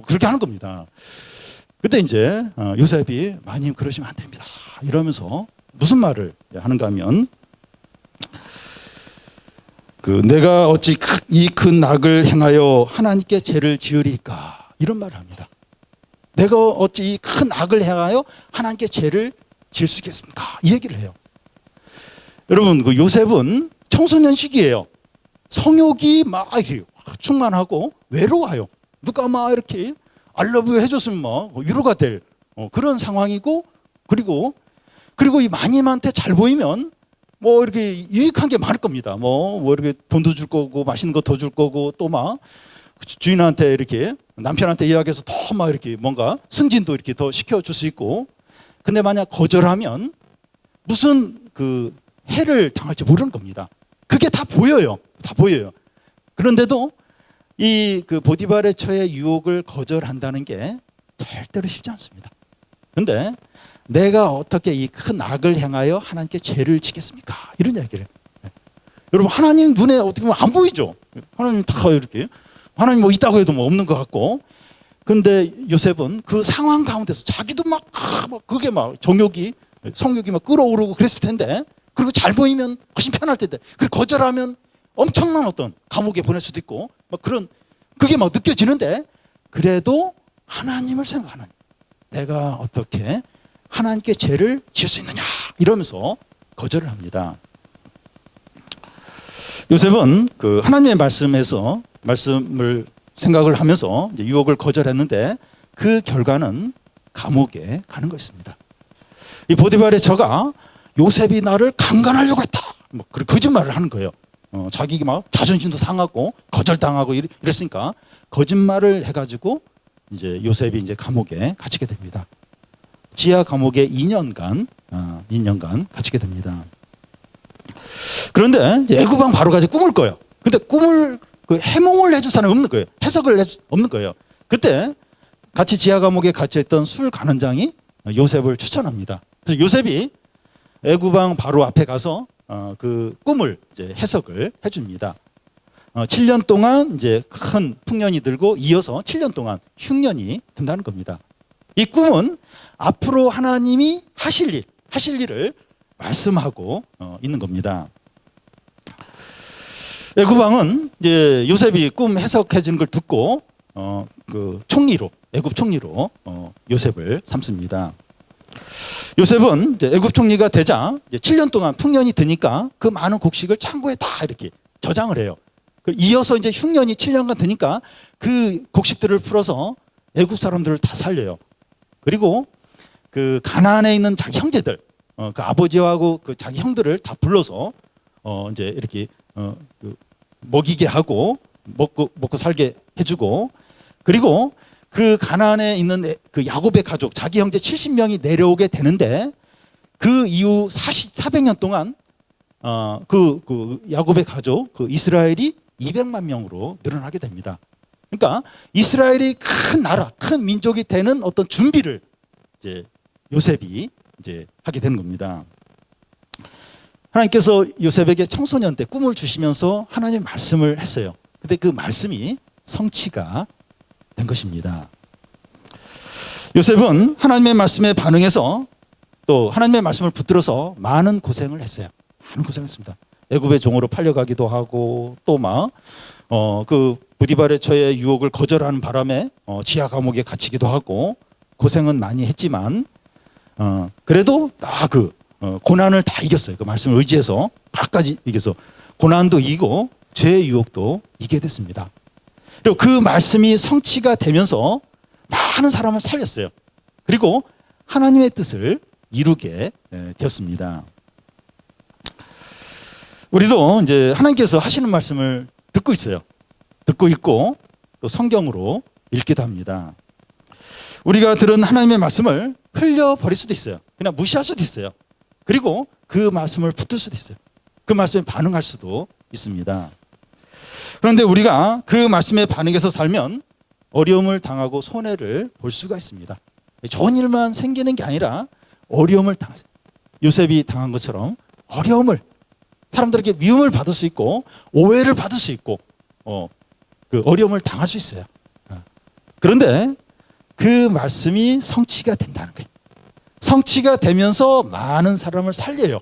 그렇게 하는 겁니다. 그때 이제 요셉이 마님 그러시면 안 됩니다. 이러면서 무슨 말을 하는가 하면 내가 어찌 이 큰 악을 행하여 하나님께 죄를 지으리까 이런 말을 합니다. 내가 어찌 이 큰 악을 행하여 하나님께 죄를 지을 수 있겠습니까? 이 얘기를 해요. 여러분 요셉은 청소년 시기예요. 성욕이 막 이렇게 충만하고 외로워요. 누가 막 이렇게 알러뷰 해줬으면 막 위로가 될 그런 상황이고 그리고 이 마님한테 잘 보이면 뭐 이렇게 유익한 게 많을 겁니다. 뭐 이렇게 돈도 줄 거고 맛있는 거 더 줄 거고 또 막 주인한테 이렇게 남편한테 이야기해서 더 막 이렇게 뭔가 승진도 이렇게 더 시켜줄 수 있고 근데 만약 거절하면 무슨 해를 당할지 모르는 겁니다. 그게 다 보여요. 다 보여요. 그런데도 이 보디발의 처의 유혹을 거절한다는 게 절대로 쉽지 않습니다. 그런데 내가 어떻게 이 큰 악을 행하여 하나님께 죄를 지겠습니까? 이런 이야기를 해요. 여러분 하나님 눈에 어떻게 보면 안 보이죠. 하나님 다 이렇게 하나님 뭐 있다고 해도 뭐 없는 것 같고 근데 요셉은 그 상황 가운데서 자기도 막 그게 막 정욕이 성욕이 막 끌어오르고 그랬을 텐데 그리고 잘 보이면 훨씬 편할 텐데 그리고 거절하면 엄청난 어떤 감옥에 보낼 수도 있고 막 그게 막 느껴지는데 그래도 하나님을 생각하는 내가 어떻게 하나님께 죄를 지을 수 있느냐 이러면서 거절을 합니다. 요셉은 하나님의 말씀을 생각을 하면서 이제 유혹을 거절했는데 그 결과는 감옥에 가는 것입니다. 이 보디발의 처가 요셉이 나를 강간하려고 했다. 뭐 거짓말을 하는 거예요. 자기 막 자존심도 상하고 거절당하고 이랬으니까 거짓말을 해가지고 이제 요셉이 이제 감옥에 갇히게 됩니다. 지하 감옥에 2년간 갇히게 됩니다. 그런데 애굽왕 바로 가지고 꿈을 꿔요. 근데 꿈을 해몽을 해줄 사람이 없는 거예요. 해석을 없는 거예요. 그때 같이 지하 감옥에 갇혀있던 술 간원장이 요셉을 추천합니다. 그래서 요셉이 애굽왕 바로 앞에 가서 그 꿈을 이제 해석을 해줍니다. 7년 동안 이제 큰 풍년이 들고 이어서 7년 동안 흉년이 든다는 겁니다. 이 꿈은 앞으로 하나님이 하실 일을 말씀하고 있는 겁니다. 애굽왕은 이제 요셉이 꿈 해석해 주는 걸 듣고 애굽 총리로 요셉을 삼습니다. 요셉은 이제 애굽 총리가 되자 이제 7년 동안 풍년이 드니까 그 많은 곡식을 창고에 다 이렇게 저장을 해요. 이어서 이제 흉년이 7년간 드니까 그 곡식들을 풀어서 애굽 사람들을 다 살려요. 그리고 가나안에 있는 자기 형제들, 그 아버지하고 그 자기 형들을 다 불러서 이제 이렇게 먹이게 하고 먹고 살게 해주고 그리고 그 가나안에 있는 그 야곱의 가족 자기 형제 70명이 내려오게 되는데 그 이후 400년 동안 그 야곱의 가족 그 이스라엘이 200만 명으로 늘어나게 됩니다. 그러니까 이스라엘이 큰 나라, 큰 민족이 되는 어떤 준비를 이제 요셉이 이제 하게 되는 겁니다. 하나님께서 요셉에게 청소년 때 꿈을 주시면서 하나님 말씀을 했어요. 근데 그 말씀이 성취가 된 것입니다. 요셉은 하나님의 말씀에 반응해서 또 하나님의 말씀을 붙들어서 많은 고생을 했어요. 많은 고생했습니다. 애굽의 종으로 팔려가기도 하고 또 막 보디발의 처의 유혹을 거절하는 바람에 지하 감옥에 갇히기도 하고 고생은 많이 했지만 그래도 다 고난을 다 이겼어요. 그 말씀을 의지해서 끝까지 이겨서 고난도 이기고 죄의 유혹도 이기게 됐습니다. 그리고 그 말씀이 성취가 되면서 많은 사람을 살렸어요. 그리고 하나님의 뜻을 이루게 되었습니다. 우리도 이제 하나님께서 하시는 말씀을 듣고 있어요. 듣고 있고 또 성경으로 읽기도 합니다. 우리가 들은 하나님의 말씀을 흘려버릴 수도 있어요. 그냥 무시할 수도 있어요. 그리고 그 말씀을 붙들 수도 있어요. 그 말씀에 반응할 수도 있습니다. 그런데 우리가 그 말씀에 반응해서 살면 어려움을 당하고 손해를 볼 수가 있습니다. 좋은 일만 생기는 게 아니라 어려움을 당하세요. 요셉이 당한 것처럼 어려움을, 사람들에게 미움을 받을 수 있고 오해를 받을 수 있고 그 어려움을 당할 수 있어요. 그런데 그 말씀이 성취가 된다는 거예요. 성취가 되면서 많은 사람을 살려요.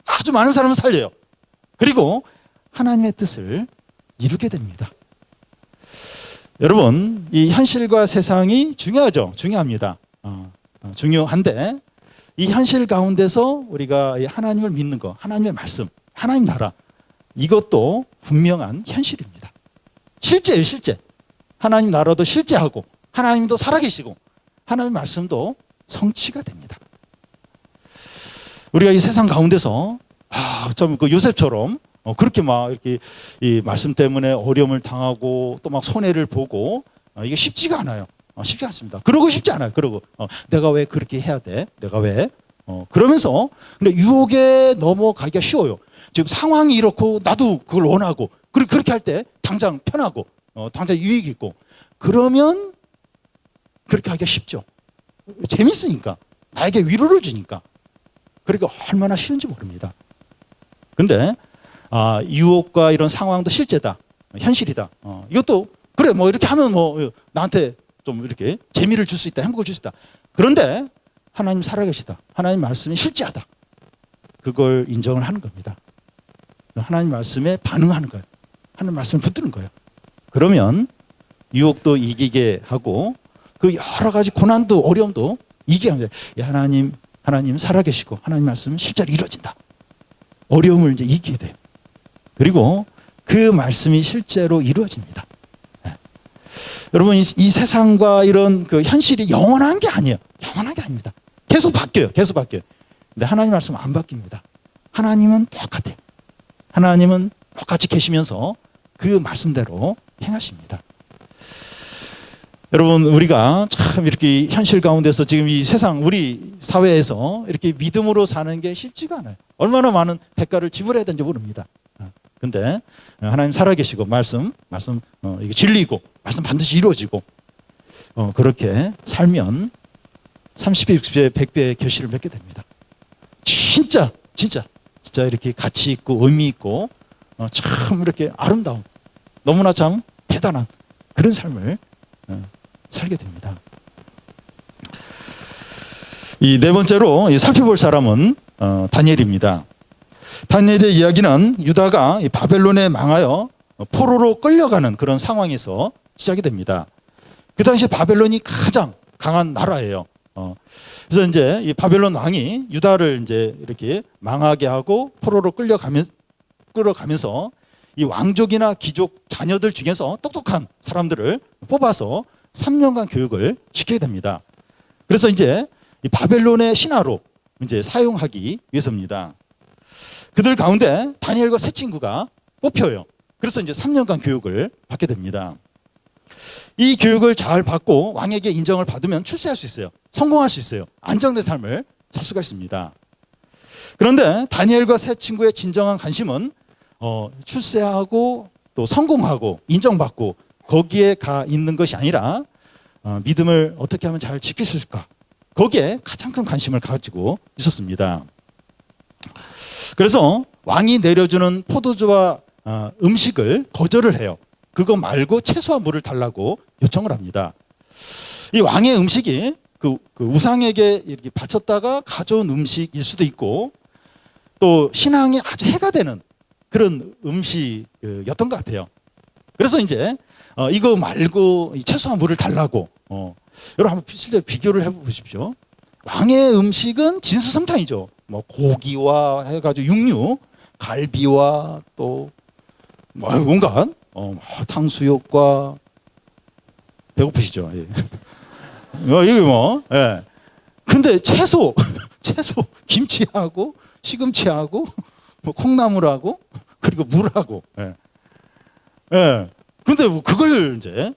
아주 많은 사람을 살려요. 그리고 하나님의 뜻을 이루게 됩니다. 여러분, 이 현실과 세상이 중요하죠. 중요합니다. 중요한데 이 현실 가운데서 우리가 하나님을 믿는 거, 하나님의 말씀, 하나님 나라, 이것도 분명한 현실입니다. 실제예요, 실제. 하나님 나라도 실제하고 하나님도 살아계시고 하나님의 말씀도 성취가 됩니다. 우리가 이 세상 가운데서 좀 그 요셉처럼 그렇게 막 이렇게 이 말씀 때문에 어려움을 당하고 또 막 손해를 보고 이게 쉽지가 않아요. 쉽지 않습니다. 그러고 싶지 않아요. 그러고 내가 왜 그렇게 해야 돼? 내가 왜? 그러면서 근데 유혹에 넘어가기가 쉬워요. 지금 상황이 이렇고 나도 그걸 원하고 그렇게 할 때 당장 편하고 당장 유익이 있고 그러면 그렇게 하기가 쉽죠. 재밌으니까 나에게 위로를 주니까 그러니까 얼마나 쉬운지 모릅니다. 근데 유혹과 이런 상황도 실제다, 현실이다. 이것도 그래 뭐 이렇게 하면 뭐 나한테 좀 이렇게 재미를 줄 수 있다, 행복을 줄 수 있다. 그런데 하나님 살아계시다, 하나님 말씀이 실제하다. 그걸 인정을 하는 겁니다. 하나님 말씀에 반응하는 거예요. 하나님 말씀을 붙드는 거예요. 그러면 유혹도 이기게 하고 그 여러 가지 고난도 어려움도 이기게 합니다. 하나님 살아계시고 하나님 말씀은 실제로 이루어진다. 어려움을 이제 이기게 돼요. 그리고 그 말씀이 실제로 이루어집니다. 네. 여러분 이 세상과 이런 그 현실이 영원한 게 아니에요. 영원한 게 아닙니다. 계속 바뀌어요. 계속 바뀌어요. 근데 하나님 말씀은 안 바뀝니다. 하나님은 똑같아요. 하나님은 똑같이 계시면서 그 말씀대로 행하십니다. 여러분 우리가 참 이렇게 현실 가운데서 지금 이 세상 우리 사회에서 이렇게 믿음으로 사는 게 쉽지가 않아요. 얼마나 많은 대가를 지불해야 되는지 모릅니다. 근데 하나님 살아계시고 말씀 이게 진리고 말씀 반드시 이루어지고 그렇게 살면 30배, 60배, 100배의 결실을 맺게 됩니다. 진짜 이렇게 가치 있고 의미 있고 참 이렇게 아름다운 너무나 참 대단한 그런 삶을 살게 됩니다. 이 네 번째로 살펴볼 사람은 다니엘입니다. 다니엘의 이야기는 유다가 바벨론에 망하여 포로로 끌려가는 그런 상황에서 시작이 됩니다. 그 당시 바벨론이 가장 강한 나라예요. 그래서 이제 이 바벨론 왕이 유다를 이제 이렇게 망하게 하고 포로로 끌어가면서 이 왕족이나 귀족 자녀들 중에서 똑똑한 사람들을 뽑아서 3년간 교육을 시키게 됩니다. 그래서 이제 이 바벨론의 신하로 이제 사용하기 위해서입니다. 그들 가운데 다니엘과 세 친구가 뽑혀요. 그래서 이제 3년간 교육을 받게 됩니다. 이 교육을 잘 받고 왕에게 인정을 받으면 출세할 수 있어요. 성공할 수 있어요. 안정된 삶을 살 수가 있습니다. 그런데 다니엘과 세 친구의 진정한 관심은 출세하고 또 성공하고 인정받고 거기에 가 있는 것이 아니라 믿음을 어떻게 하면 잘 지킬 수 있을까? 거기에 가장 큰 관심을 가지고 있었습니다. 그래서 왕이 내려주는 포도주와 음식을 거절을 해요. 그거 말고 채소와 물을 달라고 요청을 합니다. 이 왕의 음식이 그 우상에게 이렇게 바쳤다가 가져온 음식일 수도 있고 또 신앙에 아주 해가 되는 그런 음식이었던 것 같아요. 그래서 이제 이거 말고 채소와 물을 달라고 여러분 한번 실제 비교를 해보십시오. 왕의 음식은 진수성찬이죠. 뭐 고기와 해가지고 육류, 갈비와 또 뭐 온갖 탕수육과 배고프시죠? 예. 이게 뭐? 예. 근데 채소 김치하고 시금치하고 뭐 콩나물하고 그리고 물하고. 예. 예. 근데 뭐 그걸 이제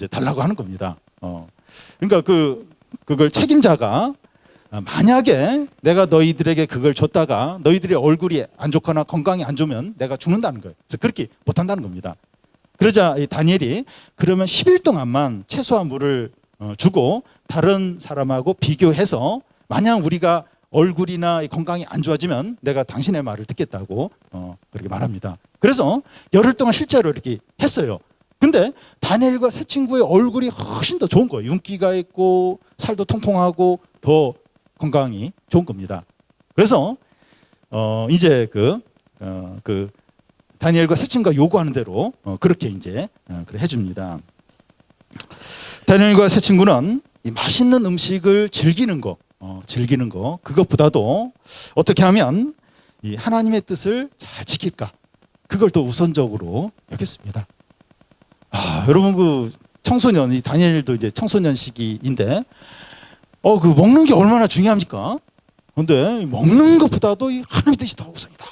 달라고 하는 겁니다. 그러니까 그걸 책임자가 만약에 내가 너희들에게 그걸 줬다가 너희들의 얼굴이 안 좋거나 건강이 안 좋으면 내가 죽는다는 거예요. 그래서 그렇게 못 한다는 겁니다. 그러자 이 다니엘이 그러면 10일 동안만 채소와 물을 주고 다른 사람하고 비교해서 만약 우리가 얼굴이나 건강이 안 좋아지면 내가 당신의 말을 듣겠다고 그렇게 말합니다. 그래서 열흘 동안 실제로 이렇게 했어요. 근데 다니엘과 세 친구의 얼굴이 훨씬 더 좋은 거예요. 윤기가 있고 살도 통통하고 더 건강이 좋은 겁니다. 그래서 이제 그 다니엘과 세 친구가 요구하는 대로 그렇게 이제 그래 해줍니다. 다니엘과 세 친구는 이 맛있는 음식을 즐기는 거 그것보다도 어떻게 하면 이 하나님의 뜻을 잘 지킬까 그걸 더 우선적으로 여겼습니다. 여러분 그 청소년 이 다니엘도 이제 청소년 시기인데 그 먹는 게 얼마나 중요합니까? 그런데 먹는 것보다도 이 하나님의 뜻이 더 우선이다.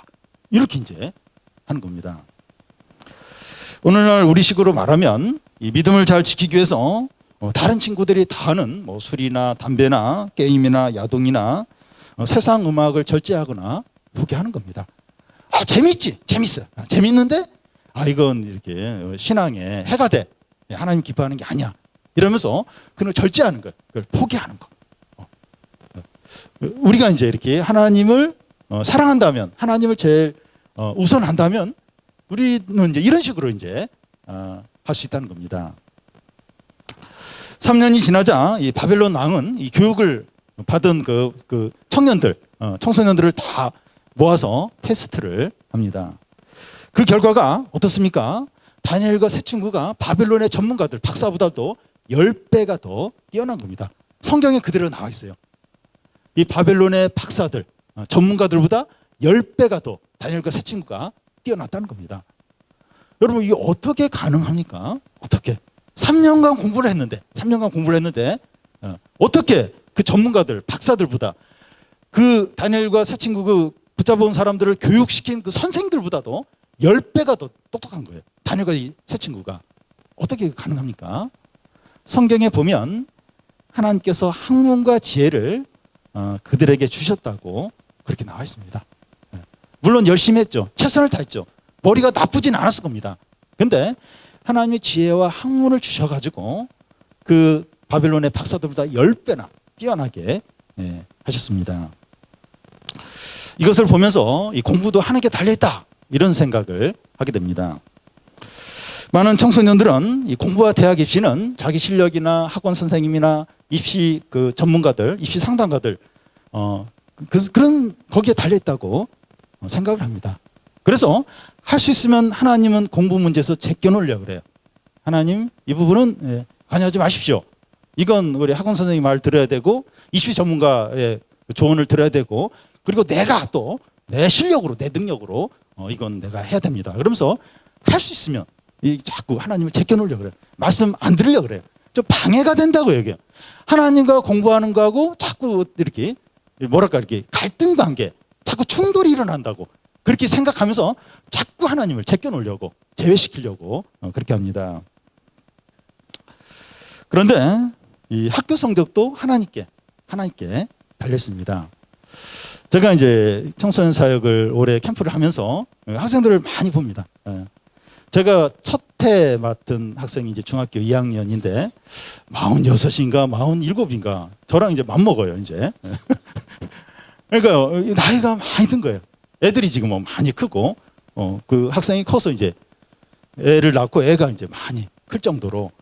이렇게 이제 하는 겁니다. 오늘날 우리식으로 말하면 이 믿음을 잘 지키기 위해서 다른 친구들이 다 하는 뭐 술이나 담배나 게임이나 야동이나 세상 음악을 절제하거나 포기하는 겁니다. 재밌어. 재밌는데 이건 이렇게 신앙에 해가 돼. 하나님 기뻐하는 게 아니야. 이러면서 그걸 절제하는 거, 그걸 포기하는 거. 우리가 이제 이렇게 하나님을 사랑한다면, 하나님을 제일 우선한다면, 우리는 이제 이런 식으로 이제 할 수 있다는 겁니다. 3년이 지나자 이 바벨론 왕은 이 교육을 받은 그 청년들, 청소년들을 다 모아서 테스트를 합니다. 그 결과가 어떻습니까? 다니엘과 세 친구가 바벨론의 전문가들, 박사보다도 10배가 더 뛰어난 겁니다. 성경에 그대로 나와 있어요. 이 바벨론의 박사들, 전문가들보다 10배가 더 다니엘과 세 친구가 뛰어났다는 겁니다. 여러분 이게 어떻게 가능합니까? 어떻게? 3년간 공부를 했는데 어떻게 그 전문가들, 박사들보다 그 다니엘과 세 친구 그 붙잡아온 사람들을 교육시킨 그 선생들보다도 10배가 더 똑똑한 거예요. 다니엘과 이 세 친구가. 어떻게 가능합니까? 성경에 보면 하나님께서 학문과 지혜를 그들에게 주셨다고 그렇게 나와 있습니다. 물론 열심히 했죠. 최선을 다했죠. 머리가 나쁘진 않았을 겁니다. 근데 하나님의 지혜와 학문을 주셔가지고 그 바벨론의 박사들보다 10배나 뛰어나게 하셨습니다. 이것을 보면서 이 공부도 하는 게 달려있다 이런 생각을 하게 됩니다. 많은 청소년들은 이 공부와 대학 입시는 자기 실력이나 학원 선생님이나 입시 그 전문가들, 입시 상담가들 그런 거기에 달려있다고 생각을 합니다. 그래서 할 수 있으면 하나님은 공부 문제에서 제껴놓으려고 그래요. 하나님 이 부분은 관여하지 마십시오. 이건 우리 학원 선생님 말 들어야 되고 입시 전문가의 조언을 들어야 되고 그리고 내가 또 내 실력으로 내 능력으로 이건 내가 해야 됩니다. 그러면서 할 수 있으면 자꾸 하나님을 제껴놓으려고 그래요. 말씀 안 들으려고 그래요. 좀 방해가 된다고 여기요. 하나님과 공부하는 거하고 자꾸 이렇게 이렇게 갈등 관계, 자꾸 충돌이 일어난다고 그렇게 생각하면서 자꾸 하나님을 제껴놓으려고 제외시키려고 그렇게 합니다. 그런데 이 학교 성적도 하나님께 달렸습니다. 제가 이제 청소년 사역을 올해 캠프를 하면서 학생들을 많이 봅니다. 제가 첫 해 맡은 학생이 이제 중학교 2학년인데 46인가 47인가 저랑 이제 맞먹어요 이제. 그러니까 나이가 많이 든 거예요. 애들이 지금 뭐 많이 크고 그 학생이 커서 이제 애를 낳고 애가 이제 많이 클 정도로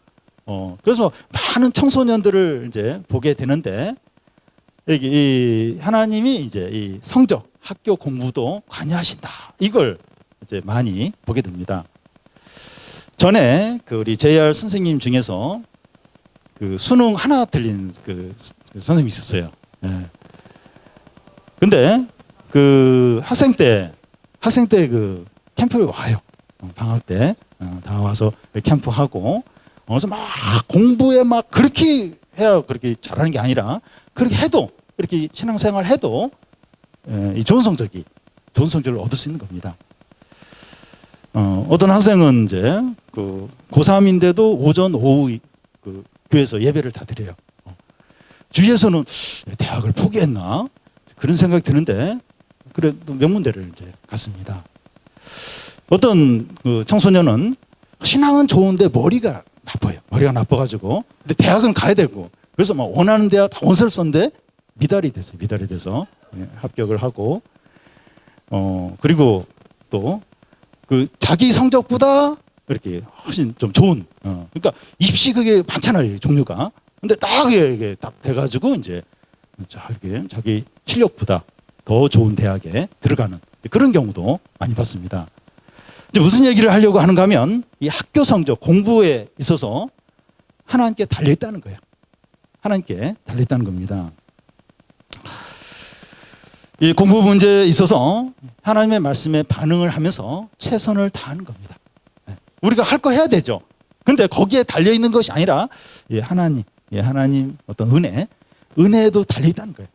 그래서 많은 청소년들을 이제 보게 되는데 이 하나님이 이제 이 성적 학교 공부도 관여하신다 이걸 이제 많이 보게 됩니다. 전에 그 우리 JR 선생님 중에서 그 수능 하나 틀린 그 선생님이 있었어요. 근데 그 학생 때 그 캠프에 와요. 방학 때 다 와서 캠프하고 그래서 막 공부에 막 그렇게 해야 그렇게 잘하는 게 아니라 그렇게 해도 이렇게 신앙생활 해도 이 좋은 성적을 얻을 수 있는 겁니다. 어떤 학생은 이제 그 고3인데도 오전 오후 그 교회에서 예배를 다 드려요. 주위에서는 대학을 포기했나 그런 생각이 드는데 그래도 명문대를 이제 갔습니다. 어떤 그 청소년은 신앙은 좋은데 머리가 나빠요. 머리가 나빠가지고 근데 대학은 가야 되고 그래서 막 원하는 대학 다 원서를 썼는데 미달이 됐어요. 미달이 돼서 합격을 하고 그리고 또 그 자기 성적보다 이렇게 훨씬 좀 좋은 그러니까 입시 그게 많잖아요. 종류가. 근데 딱 이게 딱 돼가지고 이제 이렇게 자기 실력보다 더 좋은 대학에 들어가는 그런 경우도 많이 봤습니다. 이제 무슨 얘기를 하려고 하는가 하면 이 학교 성적 공부에 있어서 하나님께 달려 있다는 거예요. 하나님께 달려 있다는 겁니다. 이 공부 문제에 있어서 하나님의 말씀에 반응을 하면서 최선을 다하는 겁니다. 우리가 할 거 해야 되죠. 그런데 거기에 달려 있는 것이 아니라 하나님 어떤 은혜에도 달려 있다는 거예요.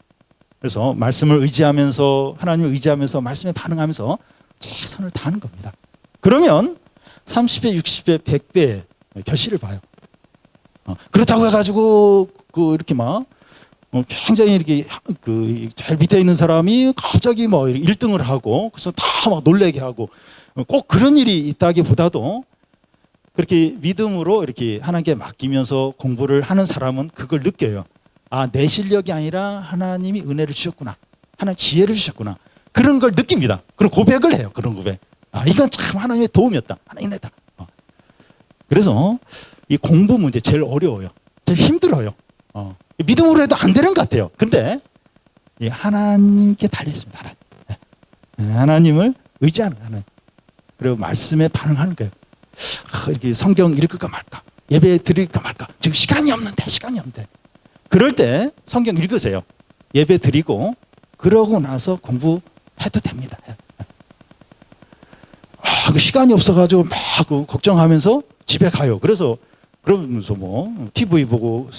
그래서 말씀을 의지하면서 하나님을 의지하면서 말씀에 반응하면서 최선을 다하는 겁니다. 그러면 30배, 60배, 100배 결실을 봐요. 그렇다고 해가지고 이렇게 막 굉장히 이렇게 그 제일 밑에 있는 사람이 갑자기 뭐 1등을 하고 그래서 다 막 놀래게 하고 꼭 그런 일이 있다기보다도 그렇게 믿음으로 이렇게 하나님께 맡기면서 공부를 하는 사람은 그걸 느껴요. 아, 내 실력이 아니라 하나님이 은혜를 주셨구나. 하나님 지혜를 주셨구나. 그런 걸 느낍니다. 그런 고백을 해요. 그런 고백. 아, 이건 참 하나님의 도움이었다. 하나님 은혜다. 그래서 이 공부 문제 제일 어려워요. 제일 힘들어요. 믿음으로 해도 안 되는 것 같아요. 근데 하나님께 달려있습니다. 하나님을 의지하는 하나님. 그리고 말씀에 반응하는 거예요. 이렇게 성경 읽을까 말까, 예배 드릴까 말까. 지금 시간이 없는데. 그럴 때 성경 읽으세요. 예배 드리고 그러고 나서 공부해도 됩니다. 그 시간이 없어가지고 막 걱정하면서 집에 가요. 그러면서 뭐 TV 보고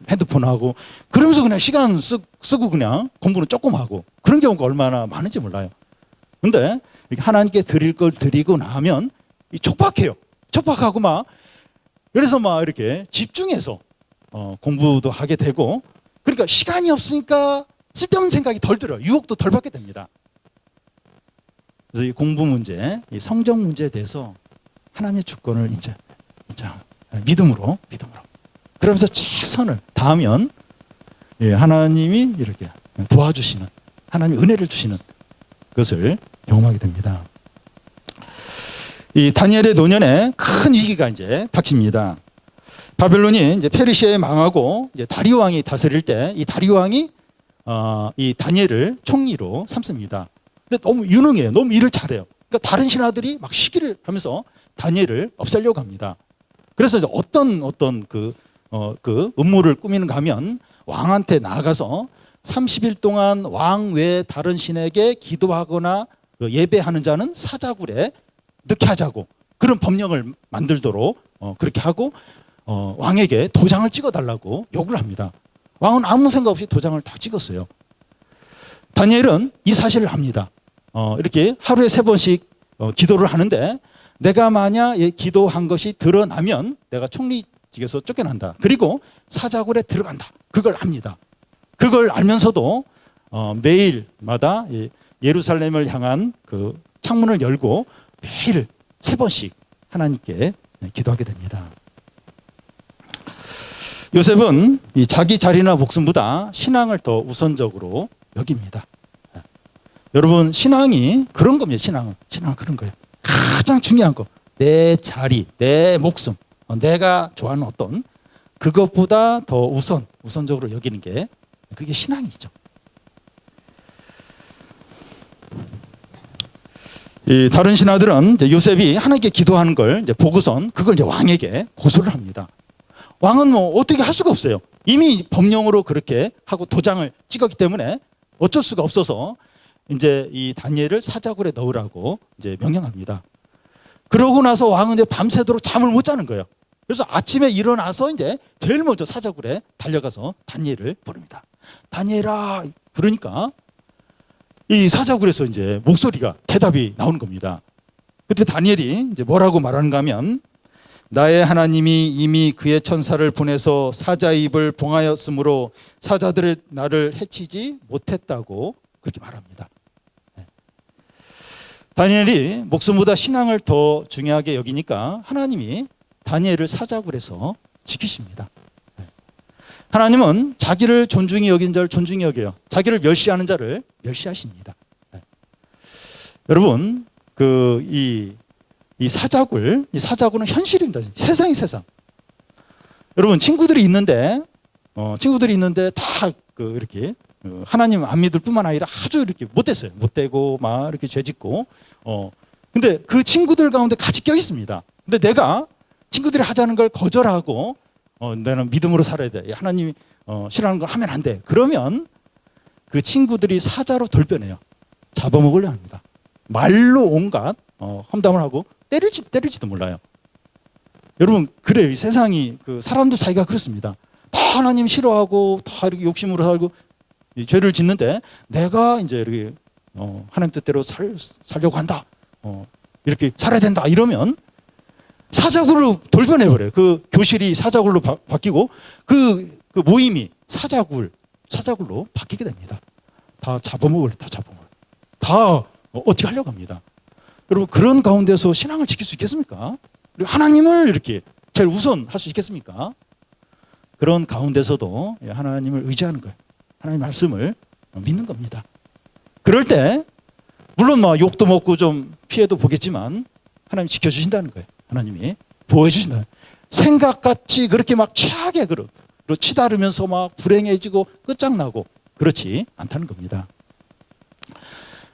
핸드폰 하고 그러면서 그냥 시간 쓰고 그냥 공부는 조금 하고 그런 경우가 얼마나 많은지 몰라요. 근데 하나님께 드릴 걸 드리고 나면 촉박해요. 촉박하고 막 그래서 막 이렇게 집중해서 공부도 하게 되고 그러니까 시간이 없으니까 쓸데없는 생각이 덜 들어요. 유혹도 덜 받게 됩니다. 그래서 이 공부 문제, 이 성적 문제에 대해서 하나님의 주권을 이제 믿음으로 그러면서 최선을 다하면 하나님이 이렇게 도와주시는 하나님이 은혜를 주시는 것을 경험하게 됩니다. 이 다니엘의 노년에 큰 위기가 이제 닥칩니다. 바벨론이 이제 페르시아에 망하고 이제 다리오 왕이 다스릴 때 이 다리오 왕이 이 다니엘을 총리로 삼습니다. 근데 너무 유능해요. 너무 일을 잘해요. 그러니까 다른 신하들이 막 시기를 하면서 다니엘을 없애려고 합니다. 그래서 이제 어떤 그 음모를 꾸미는가 하면 왕한테 나가서 30일 동안 왕 외에 다른 신에게 기도하거나 예배하는 자는 사자굴에 넣게 하자고 그런 법령을 만들도록 그렇게 하고 왕에게 도장을 찍어달라고 요구를 합니다. 왕은 아무 생각 없이 도장을 다 찍었어요. 다니엘은 이 사실을 합니다. 이렇게 하루에 3번씩 기도를 하는데 내가 만약 기도한 것이 드러나면 내가 총리직에서 쫓겨난다. 그리고 사자굴에 들어간다. 그걸 압니다. 그걸 알면서도 매일마다 예루살렘을 향한 그 창문을 열고 매일 3번씩 하나님께 기도하게 됩니다. 요셉은 이 자기 자리나 목숨보다 신앙을 더 우선적으로 여깁니다. 여러분 신앙이 그런 겁니다. 신앙은 그런 거예요. 가장 중요한 거 내 자리, 내 목숨, 내가 좋아하는 어떤 그것보다 더 우선적으로 여기는 게 그게 신앙이죠. 이 다른 신하들은 이제 요셉이 하나님께 기도하는 걸 이제 보고선 그걸 이제 왕에게 고소를 합니다. 왕은 뭐 어떻게 할 수가 없어요. 이미 법령으로 그렇게 하고 도장을 찍었기 때문에 어쩔 수가 없어서 이제 이 다니엘을 사자굴에 넣으라고 이제 명령합니다. 그러고 나서 왕은 이제 밤새도록 잠을 못 자는 거예요. 그래서 아침에 일어나서 이제 제일 먼저 사자굴에 달려가서 다니엘을 부릅니다. 다니엘아, 그러니까 이 사자굴에서 이제 목소리가 대답이 나오는 겁니다. 그때 다니엘이 이제 뭐라고 말하는가 하면 나의 하나님이 이미 그의 천사를 보내서 사자의 입을 봉하였으므로 사자들의 나를 해치지 못했다고 그렇게 말합니다. 다니엘이 목숨보다 신앙을 더 중요하게 여기니까 하나님이 다니엘을 사자굴 해서 지키십니다. 하나님은 자기를 존중히 여긴 자를 존중히 여겨요. 자기를 멸시하는 자를 멸시하십니다. 여러분, 이 사자굴은 현실입니다. 세상이 세상. 여러분, 친구들이 있는데 다 이렇게 하나님 안 믿을 뿐만 아니라 아주 이렇게 못됐어요. 못되고 막 이렇게 죄짓고. 근데 그 친구들 가운데 같이 껴 있습니다. 근데 내가 친구들이 하자는 걸 거절하고 나는 믿음으로 살아야 돼. 하나님이 싫어하는 걸 하면 안 돼. 그러면 그 친구들이 사자로 돌변해요. 잡아먹으려 합니다. 말로 온갖 험담을 하고 때릴지도 몰라요. 여러분, 그래요. 이 세상이 사람들 사이가 그렇습니다. 다 하나님 싫어하고 다 이렇게 욕심으로 살고 이 죄를 짓는데 내가 이제 이렇게 하나님 뜻대로 살려고 한다. 이렇게 살아야 된다. 이러면 사자굴로 돌변해 버려요. 그 교실이 사자굴로 바뀌고 그 모임이 사자굴로 바뀌게 됩니다. 다 잡아먹어요. 다 어떻게 하려고 합니다. 여러분, 그런 가운데서 신앙을 지킬 수 있겠습니까? 그리고 하나님을 이렇게 제일 우선 할 수 있겠습니까? 그런 가운데서도 하나님을 의지하는 거예요. 하나님 말씀을 믿는 겁니다. 그럴 때 물론 욕도 먹고 좀 피해도 보겠지만 하나님 지켜주신다는 거예요. 하나님이 보호해주신다. 생각같이 그렇게 막 최악의 그릇 치다르면서 막 불행해지고 끝장나고 그렇지 않다는 겁니다.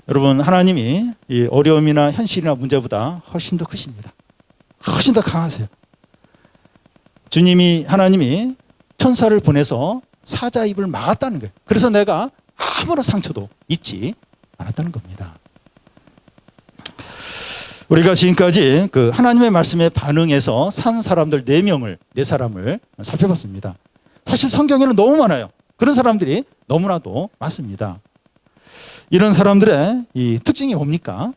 여러분, 하나님이 이 어려움이나 현실이나 문제보다 훨씬 더 크십니다. 훨씬 더 강하세요. 하나님이 천사를 보내서 사자 입을 막았다는 거예요. 그래서 내가 아무런 상처도 입지 않았다는 겁니다. 우리가 지금까지 하나님의 말씀에 반응해서 산 사람들 4사람을 살펴봤습니다. 사실 성경에는 너무 많아요. 그런 사람들이 너무나도 많습니다. 이런 사람들의 이 특징이 뭡니까?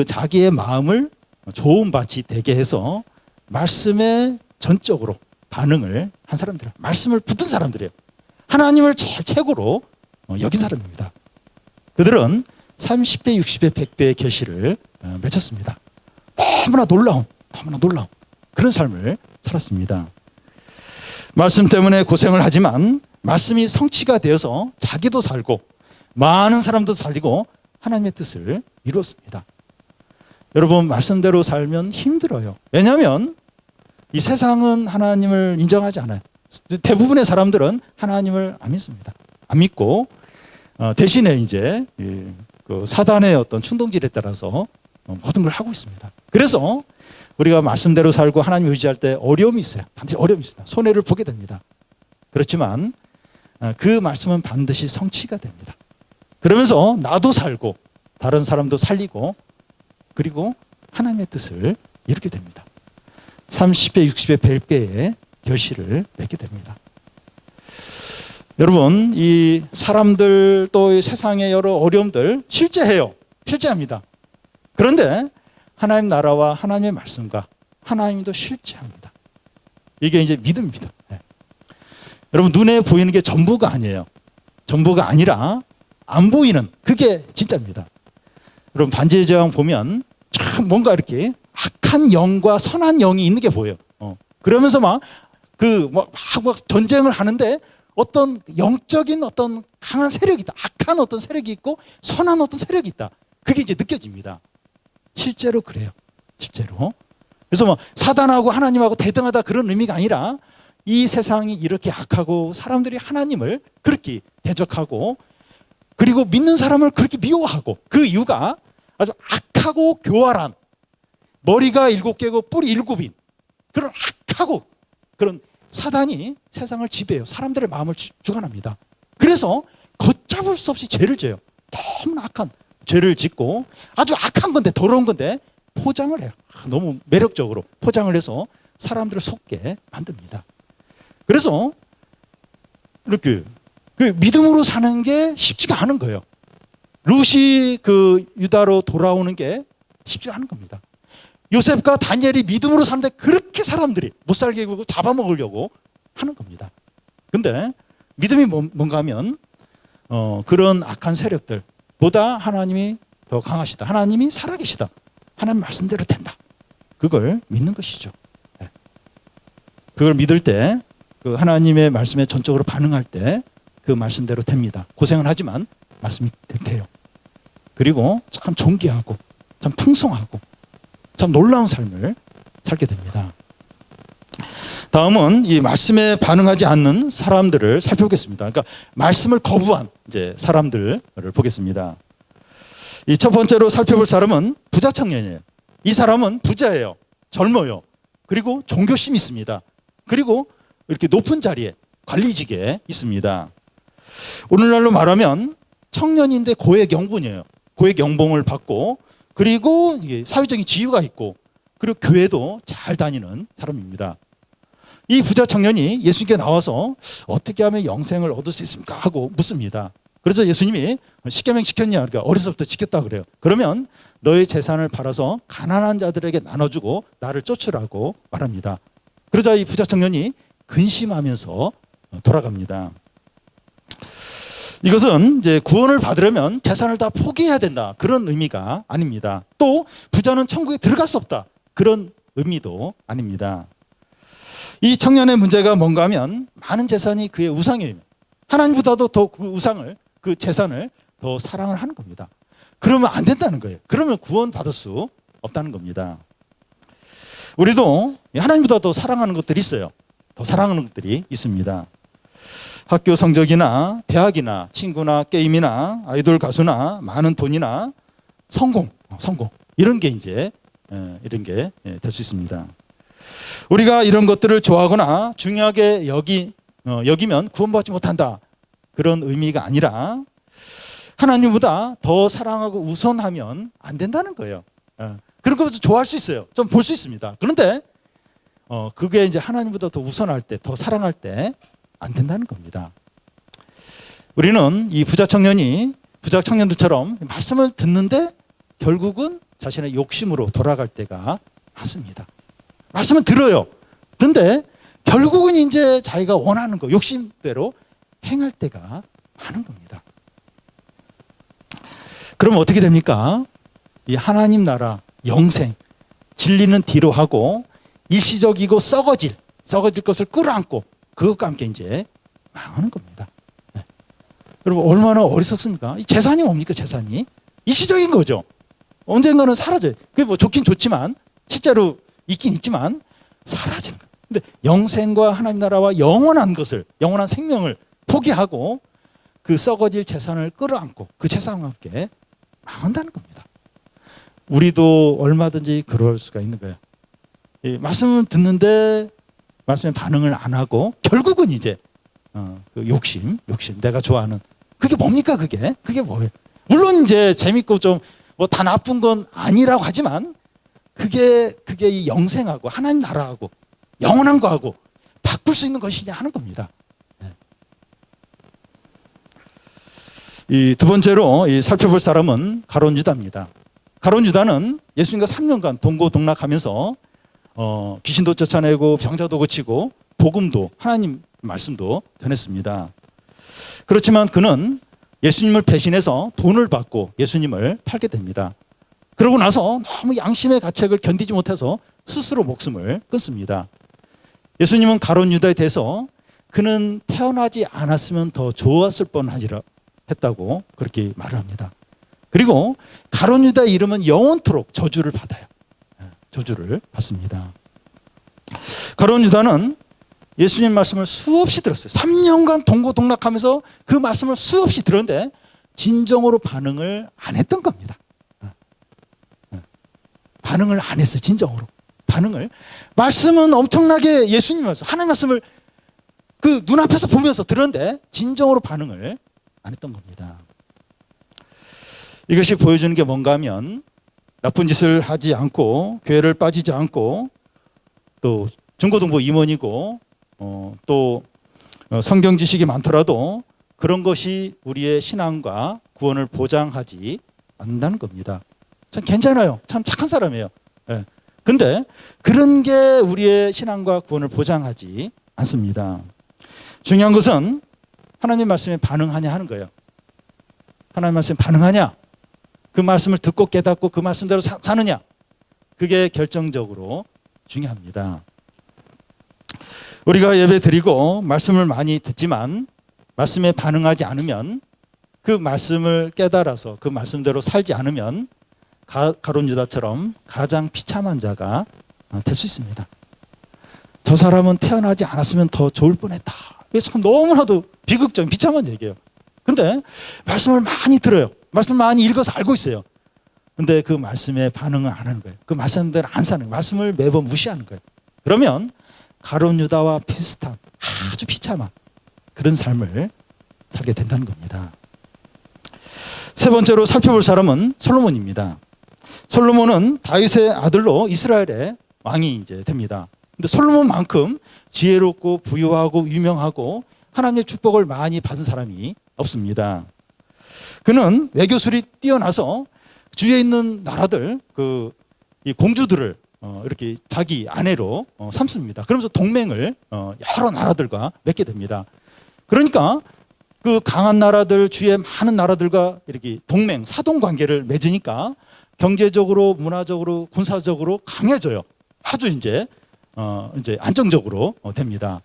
자기의 마음을 좋은 밭이 되게 해서 말씀에 전적으로 반응을 한 사람들, 말씀을 붙든 사람들이에요. 하나님을 제일 최고로 여긴 사람입니다. 그들은 30배, 60배, 100배의 결실을 맺었습니다. 너무나 놀라운 그런 삶을 살았습니다. 말씀 때문에 고생을 하지만 말씀이 성취가 되어서 자기도 살고 많은 사람도 살리고 하나님의 뜻을 이루었습니다. 여러분, 말씀대로 살면 힘들어요. 왜냐하면 이 세상은 하나님을 인정하지 않아요. 대부분의 사람들은 하나님을 안 믿습니다. 안 믿고 대신에 이제 사단의 어떤 충동질에 따라서 모든 걸 하고 있습니다. 그래서 우리가 말씀대로 살고 하나님 의지할 때 어려움이 있어요. 반드시 어려움이 있습니다. 손해를 보게 됩니다. 그렇지만 그 말씀은 반드시 성취가 됩니다. 그러면서 나도 살고 다른 사람도 살리고 그리고 하나님의 뜻을 이루게 됩니다. 30배, 60배, 100배의 결실을 맺게 됩니다. 여러분, 이 사람들 또 이 세상의 여러 어려움들 실제해요. 실제합니다. 그런데 하나님 나라와 하나님의 말씀과 하나님도 실제합니다. 이게 이제 믿음입니다. 네. 여러분, 눈에 보이는 게 전부가 아니에요. 전부가 아니라 안 보이는 그게 진짜입니다. 여러분, 반지의 제왕 보면 참 뭔가 이렇게 악한 영과 선한 영이 있는 게 보여요. 그러면서 막 전쟁을 하는데 어떤 영적인 어떤 강한 세력이 있다. 악한 어떤 세력이 있고 선한 어떤 세력이 있다. 그게 이제 느껴집니다. 실제로 그래요. 실제로. 그래서 사단하고 하나님하고 대등하다 그런 의미가 아니라 이 세상이 이렇게 악하고 사람들이 하나님을 그렇게 대적하고 그리고 믿는 사람을 그렇게 미워하고 그 이유가 아주 악하고 교활한 머리가 7개고 뿔이 7인 그런 악하고 그런 사단이 세상을 지배해요. 사람들의 마음을 주관합니다. 그래서 걷잡을 수 없이 죄를 져요. 너무나 악한 죄를 짓고 아주 악한 건데 더러운 건데 포장을 해요. 너무 매력적으로 포장을 해서 사람들을 속게 만듭니다. 그래서 이렇게 믿음으로 사는 게 쉽지가 않은 거예요. 룻이 그 유다로 돌아오는 게 쉽지가 않은 겁니다. 요셉과 다니엘이 믿음으로 사는데 그렇게 사람들이 못 살게 굴고 잡아먹으려고 하는 겁니다. 근데 믿음이 뭔가 하면 그런 악한 세력들보다 하나님이 더 강하시다. 하나님이 살아계시다. 하나님 말씀대로 된다. 그걸 믿는 것이죠. 네. 그걸 믿을 때 그 하나님의 말씀에 전적으로 반응할 때 그 말씀대로 됩니다. 고생은 하지만 말씀이 돼요. 그리고 참 존귀하고 참 풍성하고 참 놀라운 삶을 살게 됩니다. 다음은 이 말씀에 반응하지 않는 사람들을 살펴보겠습니다. 그러니까 말씀을 거부한 이제 사람들을 보겠습니다. 이 첫 번째로 살펴볼 사람은 부자 청년이에요. 이 사람은 부자예요. 젊어요. 그리고 종교심이 있습니다. 그리고 이렇게 높은 자리에 관리직에 있습니다. 오늘날로 말하면 청년인데 고액 연봉이에요. 고액 연봉을 받고 그리고 사회적인 지위가 있고 그리고 교회도 잘 다니는 사람입니다. 이 부자 청년이 예수님께 나와서 어떻게 하면 영생을 얻을 수 있습니까? 하고 묻습니다. 그래서 예수님이 십계명 지켰냐? 그러니까 어려서부터 지켰다 그래요. 그러면 너의 재산을 팔아서 가난한 자들에게 나눠주고 나를 쫓으라고 말합니다. 그러자 이 부자 청년이 근심하면서 돌아갑니다. 이것은 이제 구원을 받으려면 재산을 다 포기해야 된다. 그런 의미가 아닙니다. 또 부자는 천국에 들어갈 수 없다. 그런 의미도 아닙니다. 이 청년의 문제가 뭔가 하면 많은 재산이 그의 우상이에요. 하나님보다도 더 그 우상을, 그 재산을 더 사랑을 하는 겁니다. 그러면 안 된다는 거예요. 그러면 구원 받을 수 없다는 겁니다. 우리도 하나님보다 더 사랑하는 것들이 있어요. 더 사랑하는 것들이 있습니다. 학교 성적이나 대학이나 친구나 게임이나 아이돌 가수나 많은 돈이나 성공 이런 게 이제 이런 게 될 수 있습니다. 우리가 이런 것들을 좋아하거나 중요하게 여기면 구원받지 못한다. 그런 의미가 아니라 하나님보다 더 사랑하고 우선하면 안 된다는 거예요. 그런 것도 좋아할 수 있어요. 좀 볼 수 있습니다. 그런데 그게 이제 하나님보다 더 우선할 때, 더 사랑할 때 안 된다는 겁니다. 우리는 이 부자 청년들처럼 말씀을 듣는데 결국은 자신의 욕심으로 돌아갈 때가 많습니다. 말씀을 들어요. 그런데 결국은 이제 자기가 원하는 거, 욕심대로 행할 때가 많은 겁니다. 그럼 어떻게 됩니까? 이 하나님 나라, 영생, 진리는 뒤로 하고 일시적이고 썩어질 것을 끌어안고 그것과 함께 이제 망하는 겁니다. 네. 여러분 얼마나 어리석습니까? 이 재산이 뭡니까? 재산이 일시적인 거죠. 언젠가는 사라져요. 그게 뭐 좋긴 좋지만 실제로 있긴 있지만 사라지는 거예요. 근데 영생과 하나님 나라와 영원한 것을, 영원한 생명을 포기하고 그 썩어질 재산을 끌어안고 그 재산과 함께 망한다는 겁니다. 우리도 얼마든지 그럴 수가 있는 거예요. 말씀을 듣는데 말씀에 반응을 안 하고 결국은 이제 그 욕심 내가 좋아하는 그게 뭡니까? 그게 뭐예요? 물론 이제 재밌고 좀 뭐 다 나쁜 건 아니라고 하지만 그게 이 영생하고 하나님 나라하고 영원한 거하고 바꿀 수 있는 것이냐 하는 겁니다. 이 두 번째로 살펴볼 사람은 가룟 유다입니다. 가룟 유다는 예수님과 3년간 동고동락하면서 귀신도 쫓아내고 병자도 고치고 복음도 하나님 말씀도 전했습니다. 그렇지만 그는 예수님을 배신해서 돈을 받고 예수님을 팔게 됩니다. 그러고 나서 너무 양심의 가책을 견디지 못해서 스스로 목숨을 끊습니다. 예수님은 가룟 유다에 대해서 그는 태어나지 않았으면 더 좋았을 뻔하리라 했다고 그렇게 말을 합니다. 그리고 가룟 유다의 이름은 영원토록 저주를 받아요. 저주를 받습니다. 가룟 유다는 예수님 말씀을 수없이 들었어요. 3년간 동고동락하면서 그 말씀을 수없이 들었는데 진정으로 반응을 안 했던 겁니다. 반응을 안 했어요. 진정으로. 말씀은 엄청나게 예수님 말씀, 하나님 말씀을 그 눈앞에서 보면서 들었는데 진정으로 반응을 안 했던 겁니다. 이것이 보여주는 게 뭔가 하면 나쁜 짓을 하지 않고 교회를 빠지지 않고 또 중고등부 임원이고 또 성경 지식이 많더라도 그런 것이 우리의 신앙과 구원을 보장하지 않는다는 겁니다. 참 괜찮아요. 참 착한 사람이에요. 예. 근데 그런 게 우리의 신앙과 구원을 보장하지 않습니다. 중요한 것은 하나님 말씀에 반응하냐 하는 거예요. 하나님 말씀에 반응하냐, 그 말씀을 듣고 깨닫고 그 말씀대로 사느냐, 그게 결정적으로 중요합니다. 우리가 예배 드리고 말씀을 많이 듣지만 말씀에 반응하지 않으면, 그 말씀을 깨달아서 그 말씀대로 살지 않으면 가룟 유다처럼 가장 비참한 자가 될 수 있습니다. 저 사람은 태어나지 않았으면 더 좋을 뻔했다. 이게 참 너무나도 비극적인 비참한 얘기예요. 근데 말씀을 많이 들어요. 말씀을 많이 읽어서 알고 있어요. 근데 그 말씀에 반응을 안 하는 거예요. 그 말씀대로 안 사는 거예요. 말씀을 매번 무시하는 거예요. 그러면 가룟 유다와 비슷한 아주 비참한 그런 삶을 살게 된다는 겁니다. 세 번째로 살펴볼 사람은 솔로몬입니다. 솔로몬은 다윗의 아들로 이스라엘의 왕이 이제 됩니다. 근데 솔로몬만큼 지혜롭고 부유하고 유명하고 하나님의 축복을 많이 받은 사람이 없습니다. 그는 외교술이 뛰어나서 주위에 있는 나라들, 이 공주들을 이렇게 자기 아내로 삼습니다. 그러면서 동맹을 여러 나라들과 맺게 됩니다. 그러니까 그 강한 나라들, 주위의 많은 나라들과 이렇게 동맹, 사동 관계를 맺으니까 경제적으로, 문화적으로, 군사적으로 강해져요. 아주 이제 안정적으로 됩니다.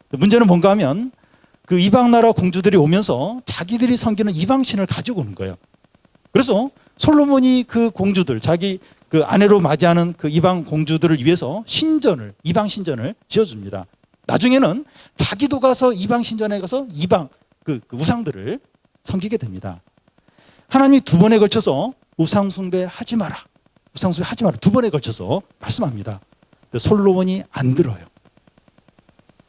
문제는 뭔가 하면 그 이방 나라 공주들이 오면서 자기들이 섬기는 이방신을 가지고 오는 거예요. 그래서 솔로몬이 그 공주들, 자기 그 아내로 맞이하는 그 이방 공주들을 위해서 이방 신전을 지어줍니다. 나중에는 자기도 가서 이방 신전에 가서 이방 그 우상들을 섬기게 됩니다. 하나님이 두 번에 걸쳐서 우상 숭배하지 마라. 우상 숭배하지 마라. 두 번에 걸쳐서 말씀합니다. 근데 솔로몬이 안 들어요.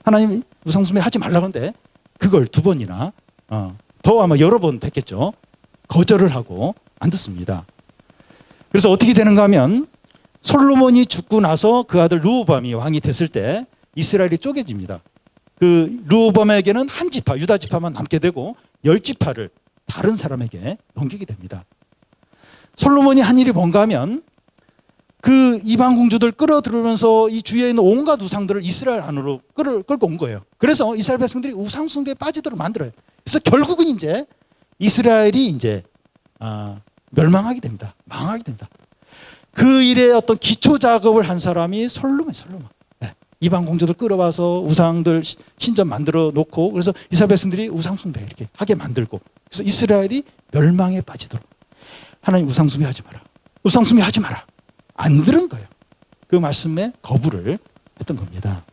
하나님이 우상 숭배하지 말라고 하는데 그걸 두 번이나 더 아마 여러 번 됐겠죠. 거절을 하고 안 듣습니다. 그래서 어떻게 되는가 하면 솔로몬이 죽고 나서 그 아들 르호보암이 왕이 됐을 때 이스라엘이 쪼개집니다. 그 르호보암에게는 한 지파, 유다 지파만 남게 되고 10지파를 다른 사람에게 넘기게 됩니다. 솔로몬이 한 일이 뭔가 하면 그 이방 공주들 끌어들으면서 이 주위에 있는 온갖 우상들을 이스라엘 안으로 끌고 온 거예요. 그래서 이스라엘 백성들이 우상 숭배에 빠지도록 만들어요. 그래서 결국은 이제 이스라엘이 이제 멸망하게 됩니다. 망하게 됩니다. 그 일에 어떤 기초 작업을 한 사람이 솔로몬. 네. 이방 공주들 끌어와서 우상들 신전 만들어 놓고, 그래서 이스라엘 백성들이 우상 숭배 이렇게 하게 만들고, 그래서 이스라엘이 멸망에 빠지도록 하나님 우상 숭배하지 마라. 우상 숭배하지 마라. 안 들은 거예요. 그 말씀에 거부를 했던 겁니다.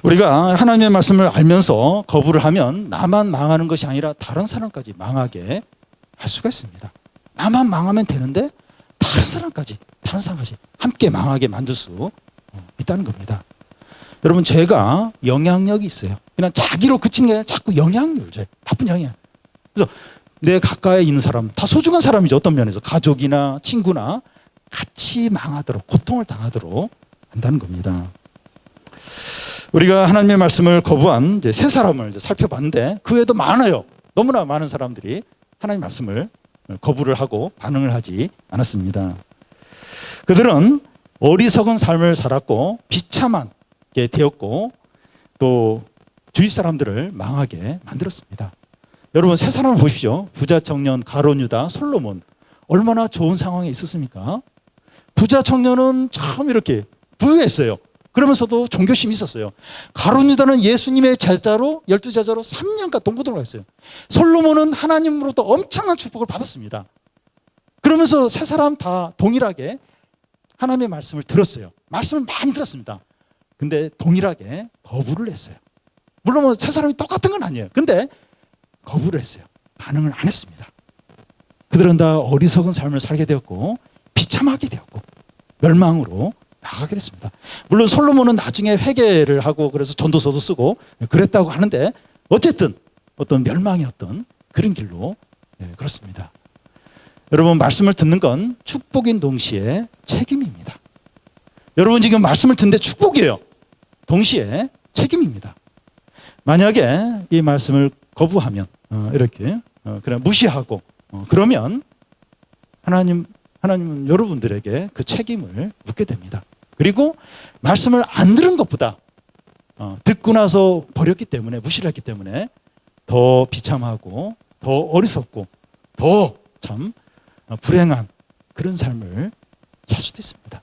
우리가 하나님의 말씀을 알면서 거부를 하면 나만 망하는 것이 아니라 다른 사람까지 망하게 할 수가 있습니다. 나만 망하면 되는데 다른 사람까지 함께 망하게 만들 수 있다는 겁니다. 여러분, 죄가 영향력이 있어요. 그냥 자기로 그치는 게 아니라 자꾸 영향력, 나쁜 영향. 그래서 내 가까이 있는 사람, 다 소중한 사람이죠. 어떤 면에서 가족이나 친구나 같이 망하도록, 고통을 당하도록 한다는 겁니다. 우리가 하나님의 말씀을 거부한 이제 세 사람을 이제 살펴봤는데 그 외에도 많아요. 너무나 많은 사람들이 하나님의 말씀을 거부를 하고 반응을 하지 않았습니다. 그들은 어리석은 삶을 살았고 비참하게 되었고 또 주위 사람들을 망하게 만들었습니다. 여러분, 세 사람을 보십시오. 부자 청년, 가룟 유다, 솔로몬. 얼마나 좋은 상황에 있었습니까? 부자 청년은 참 이렇게 부유했어요. 그러면서도 종교심이 있었어요. 가룟 유다는 예수님의 제자로, 12제자로 3년간 동고동을 했어요. 솔로몬은 하나님으로부터 엄청난 축복을 받았습니다. 그러면서 세 사람 다 동일하게 하나님의 말씀을 들었어요. 말씀을 많이 들었습니다. 근데 동일하게 거부를 했어요. 물론 뭐 세 사람이 똑같은 건 아니에요. 근데 거부를 했어요. 반응을 안 했습니다. 그들은 다 어리석은 삶을 살게 되었고 비참하게 되었고 멸망으로 나가게 됐습니다. 물론 솔로몬은 나중에 회개를 하고 그래서 전도서도 쓰고 그랬다고 하는데 어쨌든 어떤 멸망의 어떤 그런 길로 그렇습니다. 여러분, 말씀을 듣는 건 축복인 동시에 책임입니다. 여러분, 지금 말씀을 듣는데 축복이에요. 동시에 책임입니다. 만약에 이 말씀을 거부하면 이렇게 그냥 무시하고 그러면 하나님은 여러분들에게 그 책임을 묻게 됩니다. 그리고 말씀을 안 들은 것보다 듣고 나서 버렸기 때문에 무시를 했기 때문에 더 비참하고 더 어리석고 더 참 불행한 그런 삶을 살 수도 있습니다.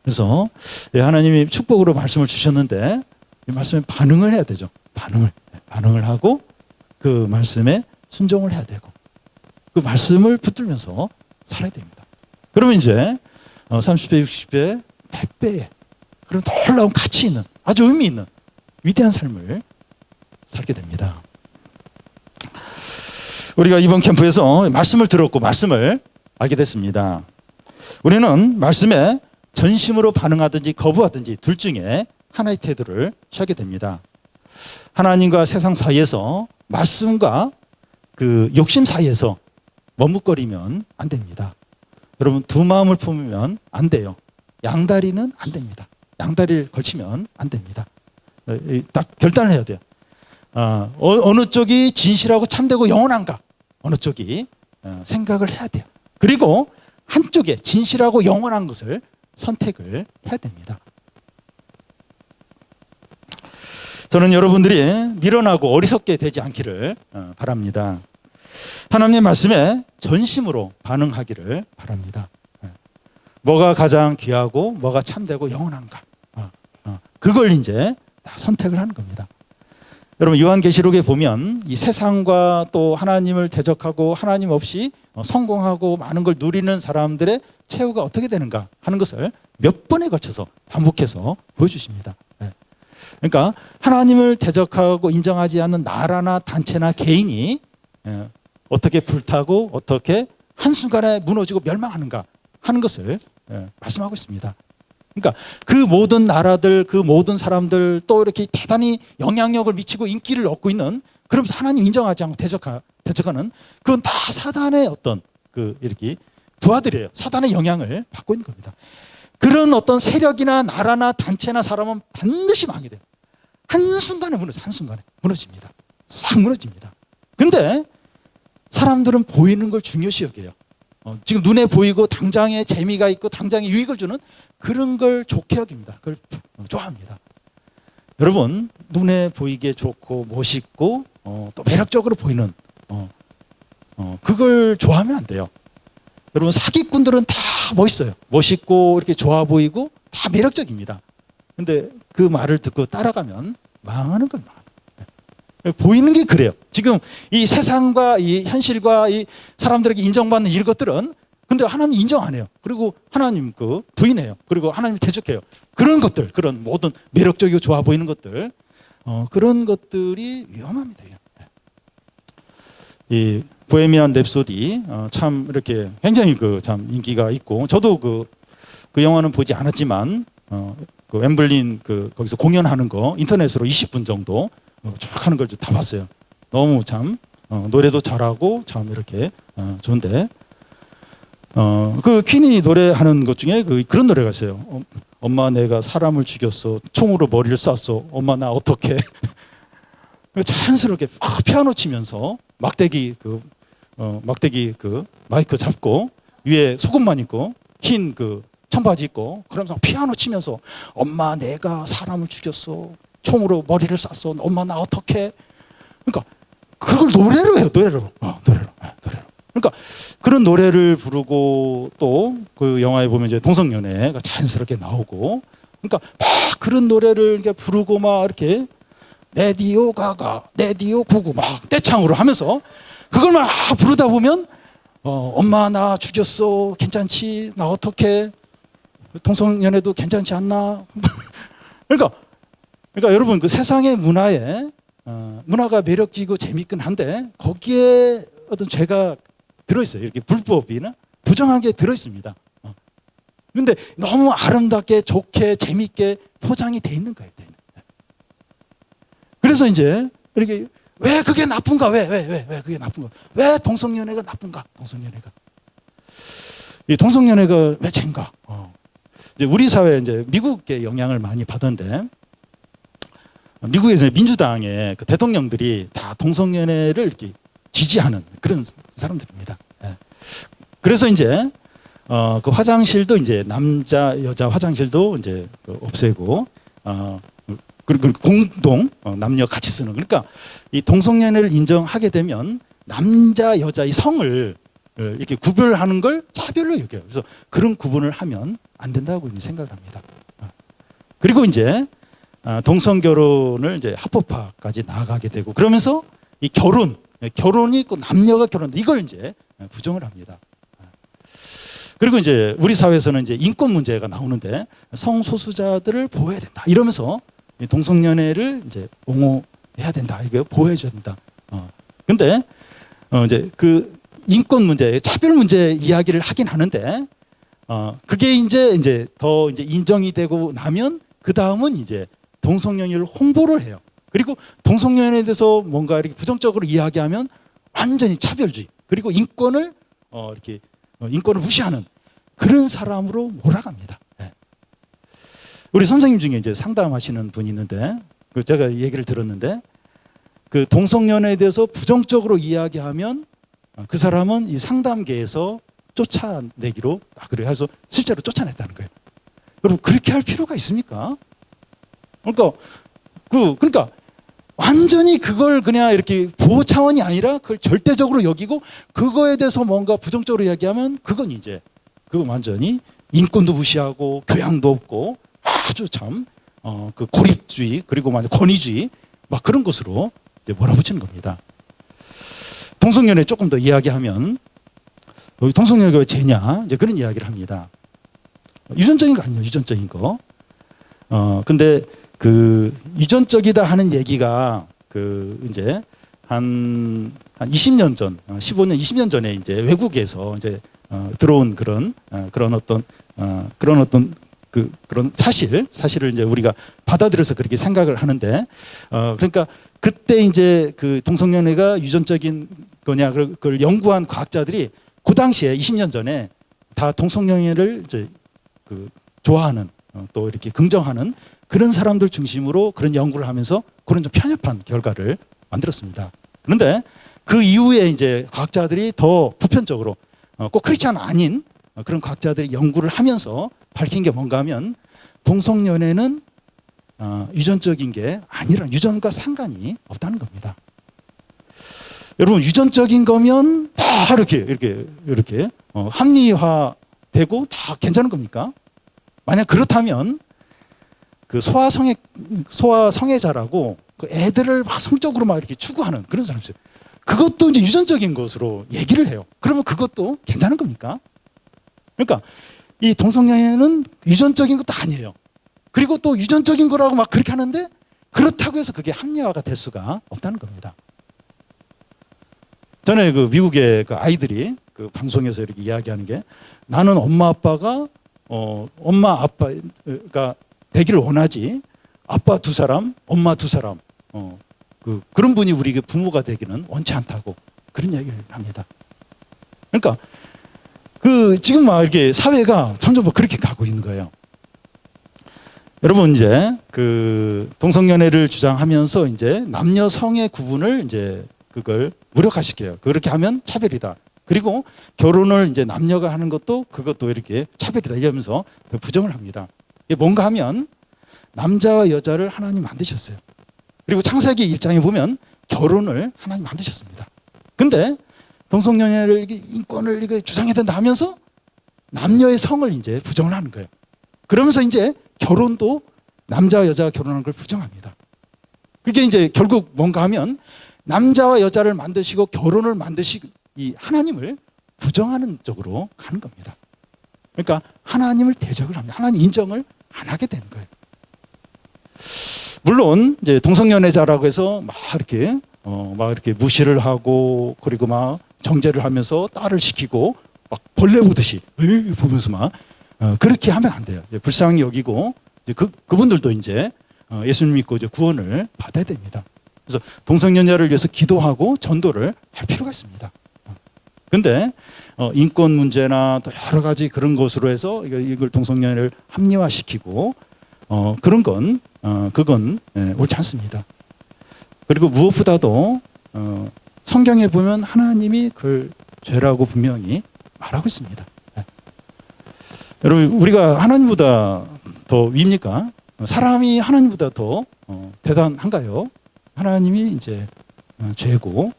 그래서 하나님이 축복으로 말씀을 주셨는데 이 말씀에 반응을 해야 되죠. 반응을 하고 그 말씀에 순종을 해야 되고 그 말씀을 붙들면서 살아야 됩니다. 그러면 이제 30배, 60배, 100배의 그런 놀라운 가치 있는 아주 의미 있는 위대한 삶을 살게 됩니다. 우리가 이번 캠프에서 말씀을 들었고 말씀을 알게 됐습니다. 우리는 말씀에 전심으로 반응하든지 거부하든지 둘 중에 하나의 태도를 취하게 됩니다. 하나님과 세상 사이에서 말씀과 그 욕심 사이에서 머뭇거리면 안 됩니다. 여러분 두 마음을 품으면 안 돼요. 양다리는 안 됩니다. 양다리를 걸치면 안 됩니다. 딱 결단을 해야 돼요. 어느 쪽이 진실하고 참되고 영원한가 어느 쪽이 생각을 해야 돼요. 그리고 한쪽에 진실하고 영원한 것을 선택을 해야 됩니다. 저는 여러분들이 미련하고 어리석게 되지 않기를 바랍니다. 하나님의 말씀에 전심으로 반응하기를 바랍니다. 뭐가 가장 귀하고 뭐가 참되고 영원한가 그걸 이제 다 선택을 하는 겁니다. 여러분 요한계시록에 보면 이 세상과 또 하나님을 대적하고 하나님 없이 성공하고 많은 걸 누리는 사람들의 최후가 어떻게 되는가 하는 것을 몇 번에 걸쳐서 반복해서 보여주십니다. 그러니까 하나님을 대적하고 인정하지 않는 나라나 단체나 개인이 어떻게 불타고 어떻게 한순간에 무너지고 멸망하는가 하는 것을 말씀하고 있습니다. 그러니까 그 모든 나라들, 그 모든 사람들 또 이렇게 대단히 영향력을 미치고 인기를 얻고 있는 그러면서 하나님 인정하지 않고 대적하는 그건 다 사단의 어떤 그 이렇게 부하들이에요. 사단의 영향을 받고 있는 겁니다. 그런 어떤 세력이나 나라나 단체나 사람은 반드시 망이 돼요. 한순간에 무너집니다. 싹 무너집니다. 근데 사람들은 보이는 걸 중요시 여겨요. 지금 눈에 보이고 당장에 재미가 있고 당장에 유익을 주는 그런 걸 좋게 여깁니다. 그걸 좋아합니다. 여러분 눈에 보이게 좋고 멋있고 또 매력적으로 보이는 그걸 좋아하면 안 돼요. 여러분 사기꾼들은 다 멋있어요. 멋있고 이렇게 좋아 보이고 다 매력적입니다. 근데 그 말을 듣고 따라가면 망하는 겁니다. 보이는 게 그래요. 지금 이 세상과 이 현실과 이 사람들에게 인정받는 이런 것들은 근데 하나님 인정 안 해요. 그리고 하나님 그 부인해요. 그리고 하나님 대적해요. 그런 것들, 그런 모든 매력적이고 좋아 보이는 것들, 그런 것들이 위험합니다. 이 보헤미안 랩소디 참 이렇게 굉장히 그 참 인기가 있고 저도 그 영화는 보지 않았지만 그 웸블린 그 거기서 공연하는 거 인터넷으로 20분 정도 쭉 하는 걸 다 봤어요. 너무 참 노래도 잘하고 참 이렇게 좋은데 그 퀸이 노래하는 것 중에 그런 노래가 있어요. 엄마 내가 사람을 죽였어. 총으로 머리를 쐈어. 엄마 나 어떡해. 자연스럽게 피아노 치면서 막대기 그 마이크 잡고 위에 속옷만 입고 흰 그 청바지 입고 그러면서 피아노 치면서 엄마 내가 사람을 죽였어. 총으로 머리를 쐈어. 엄마 나 어떡해. 그러니까 그걸 노래로 해요. 노래로. 그러니까 그런 노래를 부르고 또 그 영화에 보면 이제 동성연애가 자연스럽게 나오고 그러니까 막 그런 노래를 이렇게 부르고 막 이렇게 레디오 가가, 레디오 구구 막 떼창으로 하면서 그걸 막 부르다 보면 엄마 나 죽였어. 괜찮지? 나 어떡해? 동성연애도 괜찮지 않나? 그러니까 여러분 그 세상의 문화가 매력지고 재밌긴 한데 거기에 어떤 죄가 들어있어요. 이렇게 불법이나 부정한 게 들어있습니다. 그런데 너무 아름답게 좋게 재밌게 포장이 돼 있는 거예요. 그래서 이제 이렇게 왜 그게 나쁜가? 왜 그게 나쁜가? 왜 동성연애가 나쁜가? 이 동성연애가 왜 죄인가? 이제 우리 사회 이제 미국의 영향을 많이 받은데 미국에서 민주당의 그 대통령들이 다 동성연애를 이렇게 지지하는 그런 사람들입니다. 예. 그래서 이제 그 화장실도 이제 남자 여자 화장실도 이제 없애고 그리고 공동 남녀 같이 쓰는, 그러니까 이 동성연애를 인정하게 되면 남자 여자 이 성을 이렇게 구별하는 걸 차별로 여겨요. 그래서 그런 구분을 하면 안 된다고 생각을 합니다. 그리고 이제 동성 결혼을 이제 합법화까지 나아가게 되고, 그러면서 이 결혼이 있고 남녀가 결혼한다, 이걸 이제 부정을 합니다. 그리고 이제 우리 사회에서는 이제 인권 문제가 나오는데 성소수자들을 보호해야 된다 이러면서 동성연애를 이제 옹호해야 된다, 이거 보호해줘야 된다. 근데 이제 그 인권 문제, 차별 문제 이야기를 하긴 하는데 그게 이제 더 이제 인정이 되고 나면 그 다음은 이제 동성연애를 홍보를 해요. 그리고 동성연애에 대해서 뭔가 이렇게 부정적으로 이야기하면 완전히 차별주의, 그리고 인권을 이렇게 인권을 무시하는 그런 사람으로 몰아갑니다. 네. 우리 선생님 중에 이제 상담하시는 분이 있는데 제가 얘기를 들었는데 그 동성연애에 대해서 부정적으로 이야기하면 그 사람은 이 상담계에서 쫓아내기로 그래 해서 실제로 쫓아냈다는 거예요. 여러분, 그렇게 할 필요가 있습니까? 그러니까 완전히 그걸 그냥 이렇게 보호 차원이 아니라 그걸 절대적으로 여기고 그거에 대해서 뭔가 부정적으로 이야기하면 그건 완전히 인권도 무시하고 교양도 없고 아주 참 그 고립주의, 그리고 권위주의 막 그런 것으로 몰아붙이는 겁니다. 동성연애 조금 더 이야기하면 동성연애가 왜 죄냐 이제 그런 이야기를 합니다. 유전적인 거 아니에요, 유전적인 거. 근데 그 유전적이다 하는 얘기가 그 이제 한 20년 전, 15년, 20년 전에 이제 외국에서 이제 들어온 그런 어떤 그런 사실을 이제 우리가 받아들여서 그렇게 생각을 하는데, 그러니까 그때 이제 그 동성연애가 유전적인 거냐 그걸 연구한 과학자들이 그 당시에 20년 전에 다 동성연애를 이제 그 좋아하는 또 이렇게 긍정하는 그런 사람들 중심으로 그런 연구를 하면서 그런 좀 편협한 결과를 만들었습니다. 그런데 그 이후에 이제 과학자들이 더 보편적으로 꼭 크리스찬 아닌 그런 과학자들이 연구를 하면서 밝힌 게 뭔가 하면 동성연애는 유전적인 게 아니라 유전과 상관이 없다는 겁니다. 여러분, 유전적인 거면 다 이렇게 합리화되고 다 괜찮은 겁니까? 만약 그렇다면 그 소아 성애자라고 그 애들을 막 성적으로 막 이렇게 추구하는 그런 사람이 있어요. 그것도 이제 유전적인 것으로 얘기를 해요. 그러면 그것도 괜찮은 겁니까? 그러니까 이 동성연애는 유전적인 것도 아니에요. 그리고 또 유전적인 거라고 막 그렇게 하는데 그렇다고 해서 그게 합리화가 될 수가 없다는 겁니다. 전에 그 미국의 그 아이들이 그 방송에서 이렇게 이야기하는 게, 나는 엄마 아빠가 되기를 원하지 아빠 두 사람, 엄마 두 사람 그런 분이 우리 부모가 되기는 원치 않다고 그런 이야기를 합니다. 그러니까 그 지금 막 이렇게 사회가 점점 그렇게 가고 있는 거예요. 여러분, 이제 그 동성연애를 주장하면서 이제 남녀 성의 구분을 이제 그걸 무력화시켜요. 그렇게 하면 차별이다. 그리고 결혼을 이제 남녀가 하는 것도 그것도 이렇게 차별이다 이러면서 부정을 합니다. 이게 뭔가 하면 남자와 여자를 하나님 만드셨어요. 그리고 창세기 입장에 보면 결혼을 하나님 만드셨습니다. 근데 동성연애를 인권을 이렇게 주장해야 된다 하면서 남녀의 성을 이제 부정을 하는 거예요. 그러면서 이제 결혼도 남자와 여자가 결혼하는 걸 부정합니다. 그게 이제 결국 뭔가 하면 남자와 여자를 만드시고 결혼을 만드시고 이 하나님을 부정하는 쪽으로 가는 겁니다. 그러니까 하나님을 대적을 합니다. 하나님 인정을 안 하게 되는 거예요. 물론 이제 동성연애자라고 해서 막 이렇게 무시를 하고 그리고 막 정죄를 하면서 딸을 시키고 막 벌레 보듯이 보면서 막 그렇게 하면 안 돼요. 불쌍히 여기고 그분들도 이제 예수님 믿고 이제 구원을 받아야 됩니다. 그래서 동성연애를 위해서 기도하고 전도를 할 필요가 있습니다. 근데 인권 문제나 또 여러 가지 그런 것으로 해서 이걸 동성연애를 합리화시키고 그런 건 그건 옳지 않습니다. 그리고 무엇보다도 성경에 보면 하나님이 그걸 죄라고 분명히 말하고 있습니다. 여러분, 우리가 하나님보다 더 위입니까? 사람이 하나님보다 더 대단한가요? 하나님이 이제 죄고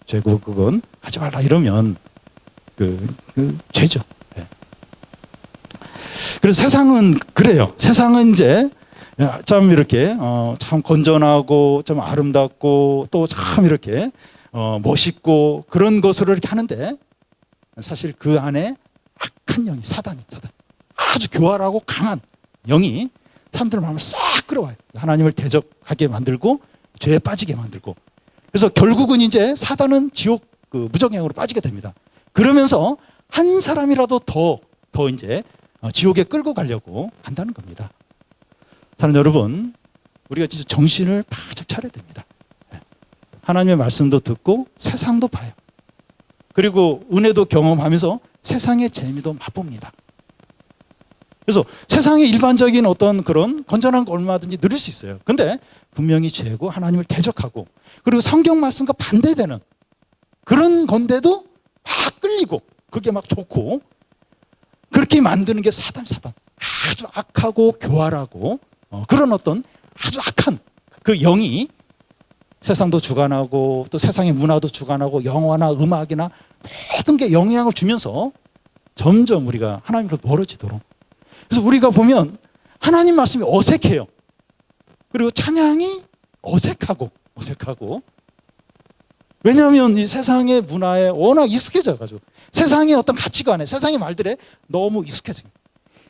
그건 하지 말라 이러면 그 죄죠. 그래서 세상은 그래요. 세상은 이제 참 이렇게 참 건전하고 좀 아름답고 또 참 이렇게 멋있고 그런 것으로 이렇게 하는데 사실 그 안에 악한 영이 사단 아주 교활하고 강한 영이 사람들의 마음을 싹 끌어와요. 하나님을 대적하게 만들고 죄에 빠지게 만들고 그래서 결국은 이제 사단은 지옥 그 무정행으로 빠지게 됩니다. 그러면서 한 사람이라도 더 이제 지옥에 끌고 가려고 한다는 겁니다. 사랑하는 여러분, 우리가 진짜 정신을 바짝 차려야 됩니다. 하나님의 말씀도 듣고 세상도 봐요. 그리고 은혜도 경험하면서 세상의 재미도 맛봅니다. 그래서 세상의 일반적인 어떤 그런 건전한 거 얼마든지 누릴 수 있어요. 근데 분명히 죄고 하나님을 대적하고 그리고 성경 말씀과 반대되는 그런 건데도 막 끌리고 그게 막 좋고 그렇게 만드는 게 사단. 아주 악하고 교활하고 그런 어떤 아주 악한 그 영이 세상도 주관하고 또 세상의 문화도 주관하고 영화나 음악이나 모든 게 영향을 주면서 점점 우리가 하나님으로부터 멀어지도록 그래서 우리가 보면 하나님 말씀이 어색해요. 그리고 찬양이 어색하고 왜냐하면 이 세상의 문화에 워낙 익숙해져가지고 세상의 어떤 가치관에 세상의 말들에 너무 익숙해져요.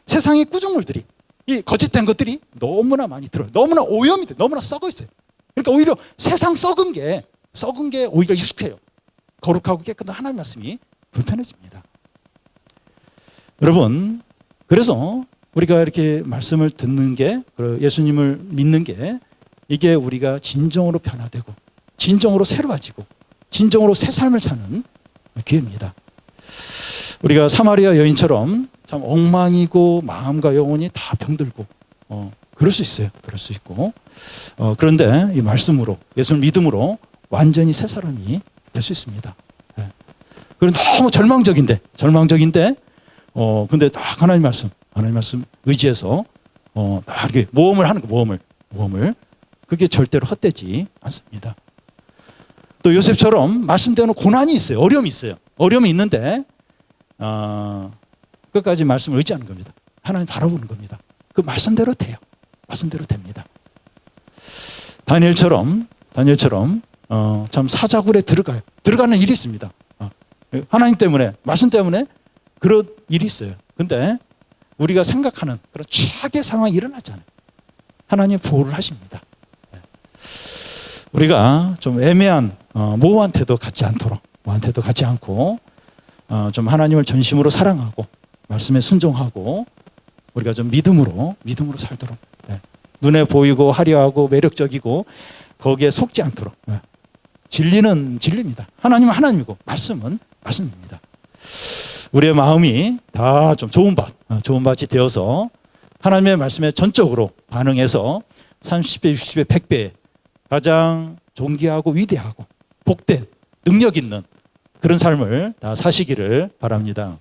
세상의 구조물들이 이 거짓된 것들이 너무나 많이 들어요. 너무나 오염이 돼. 너무나 썩어 있어요. 그러니까 오히려 세상 썩은 게 오히려 익숙해요. 거룩하고 깨끗한 하나님 말씀이 불편해집니다. 여러분, 그래서 우리가 이렇게 말씀을 듣는 게 예수님을 믿는 게 이게 우리가 진정으로 변화되고 진정으로 새로워지고 진정으로 새 삶을 사는 기회입니다. 우리가 사마리아 여인처럼 참 엉망이고 마음과 영혼이 다 병들고 그럴 수 있어요. 그럴 수 있고 그런데 이 말씀으로 예수를 믿음으로 완전히 새 사람이 될 수 있습니다. 그런 너무 절망적인데 근데 딱 하나님 말씀 의지해서 딱 이렇게 모험을 하는 거 모험을 그게 절대로 헛되지 않습니다. 또 요셉처럼 말씀대로 고난이 있어요. 어려움이 있어요. 어려움이 있는데 끝까지 말씀을 의지하는 겁니다. 하나님 바라보는 겁니다. 그 말씀대로 돼요. 말씀대로 됩니다. 다니엘처럼 참 사자굴에 들어가는 일이 있습니다. 하나님 때문에 말씀 때문에 그런 일이 있어요. 근데 우리가 생각하는 그런 최악의 상황이 일어나잖아요. 하나님 보호를 하십니다. 우리가 좀 애매한 모호한 태도 갖지 않고 좀 하나님을 전심으로 사랑하고 말씀에 순종하고 우리가 좀 믿음으로 살도록 눈에 보이고 화려하고 매력적이고 거기에 속지 않도록 진리는 진리입니다. 하나님은 하나님이고 말씀은 말씀입니다. 우리의 마음이 다 좀 좋은 밭이 되어서 하나님의 말씀에 전적으로 반응해서 30배, 60배, 100배 가장 존귀하고 위대하고 복된 능력 있는 그런 삶을 다 사시기를 바랍니다.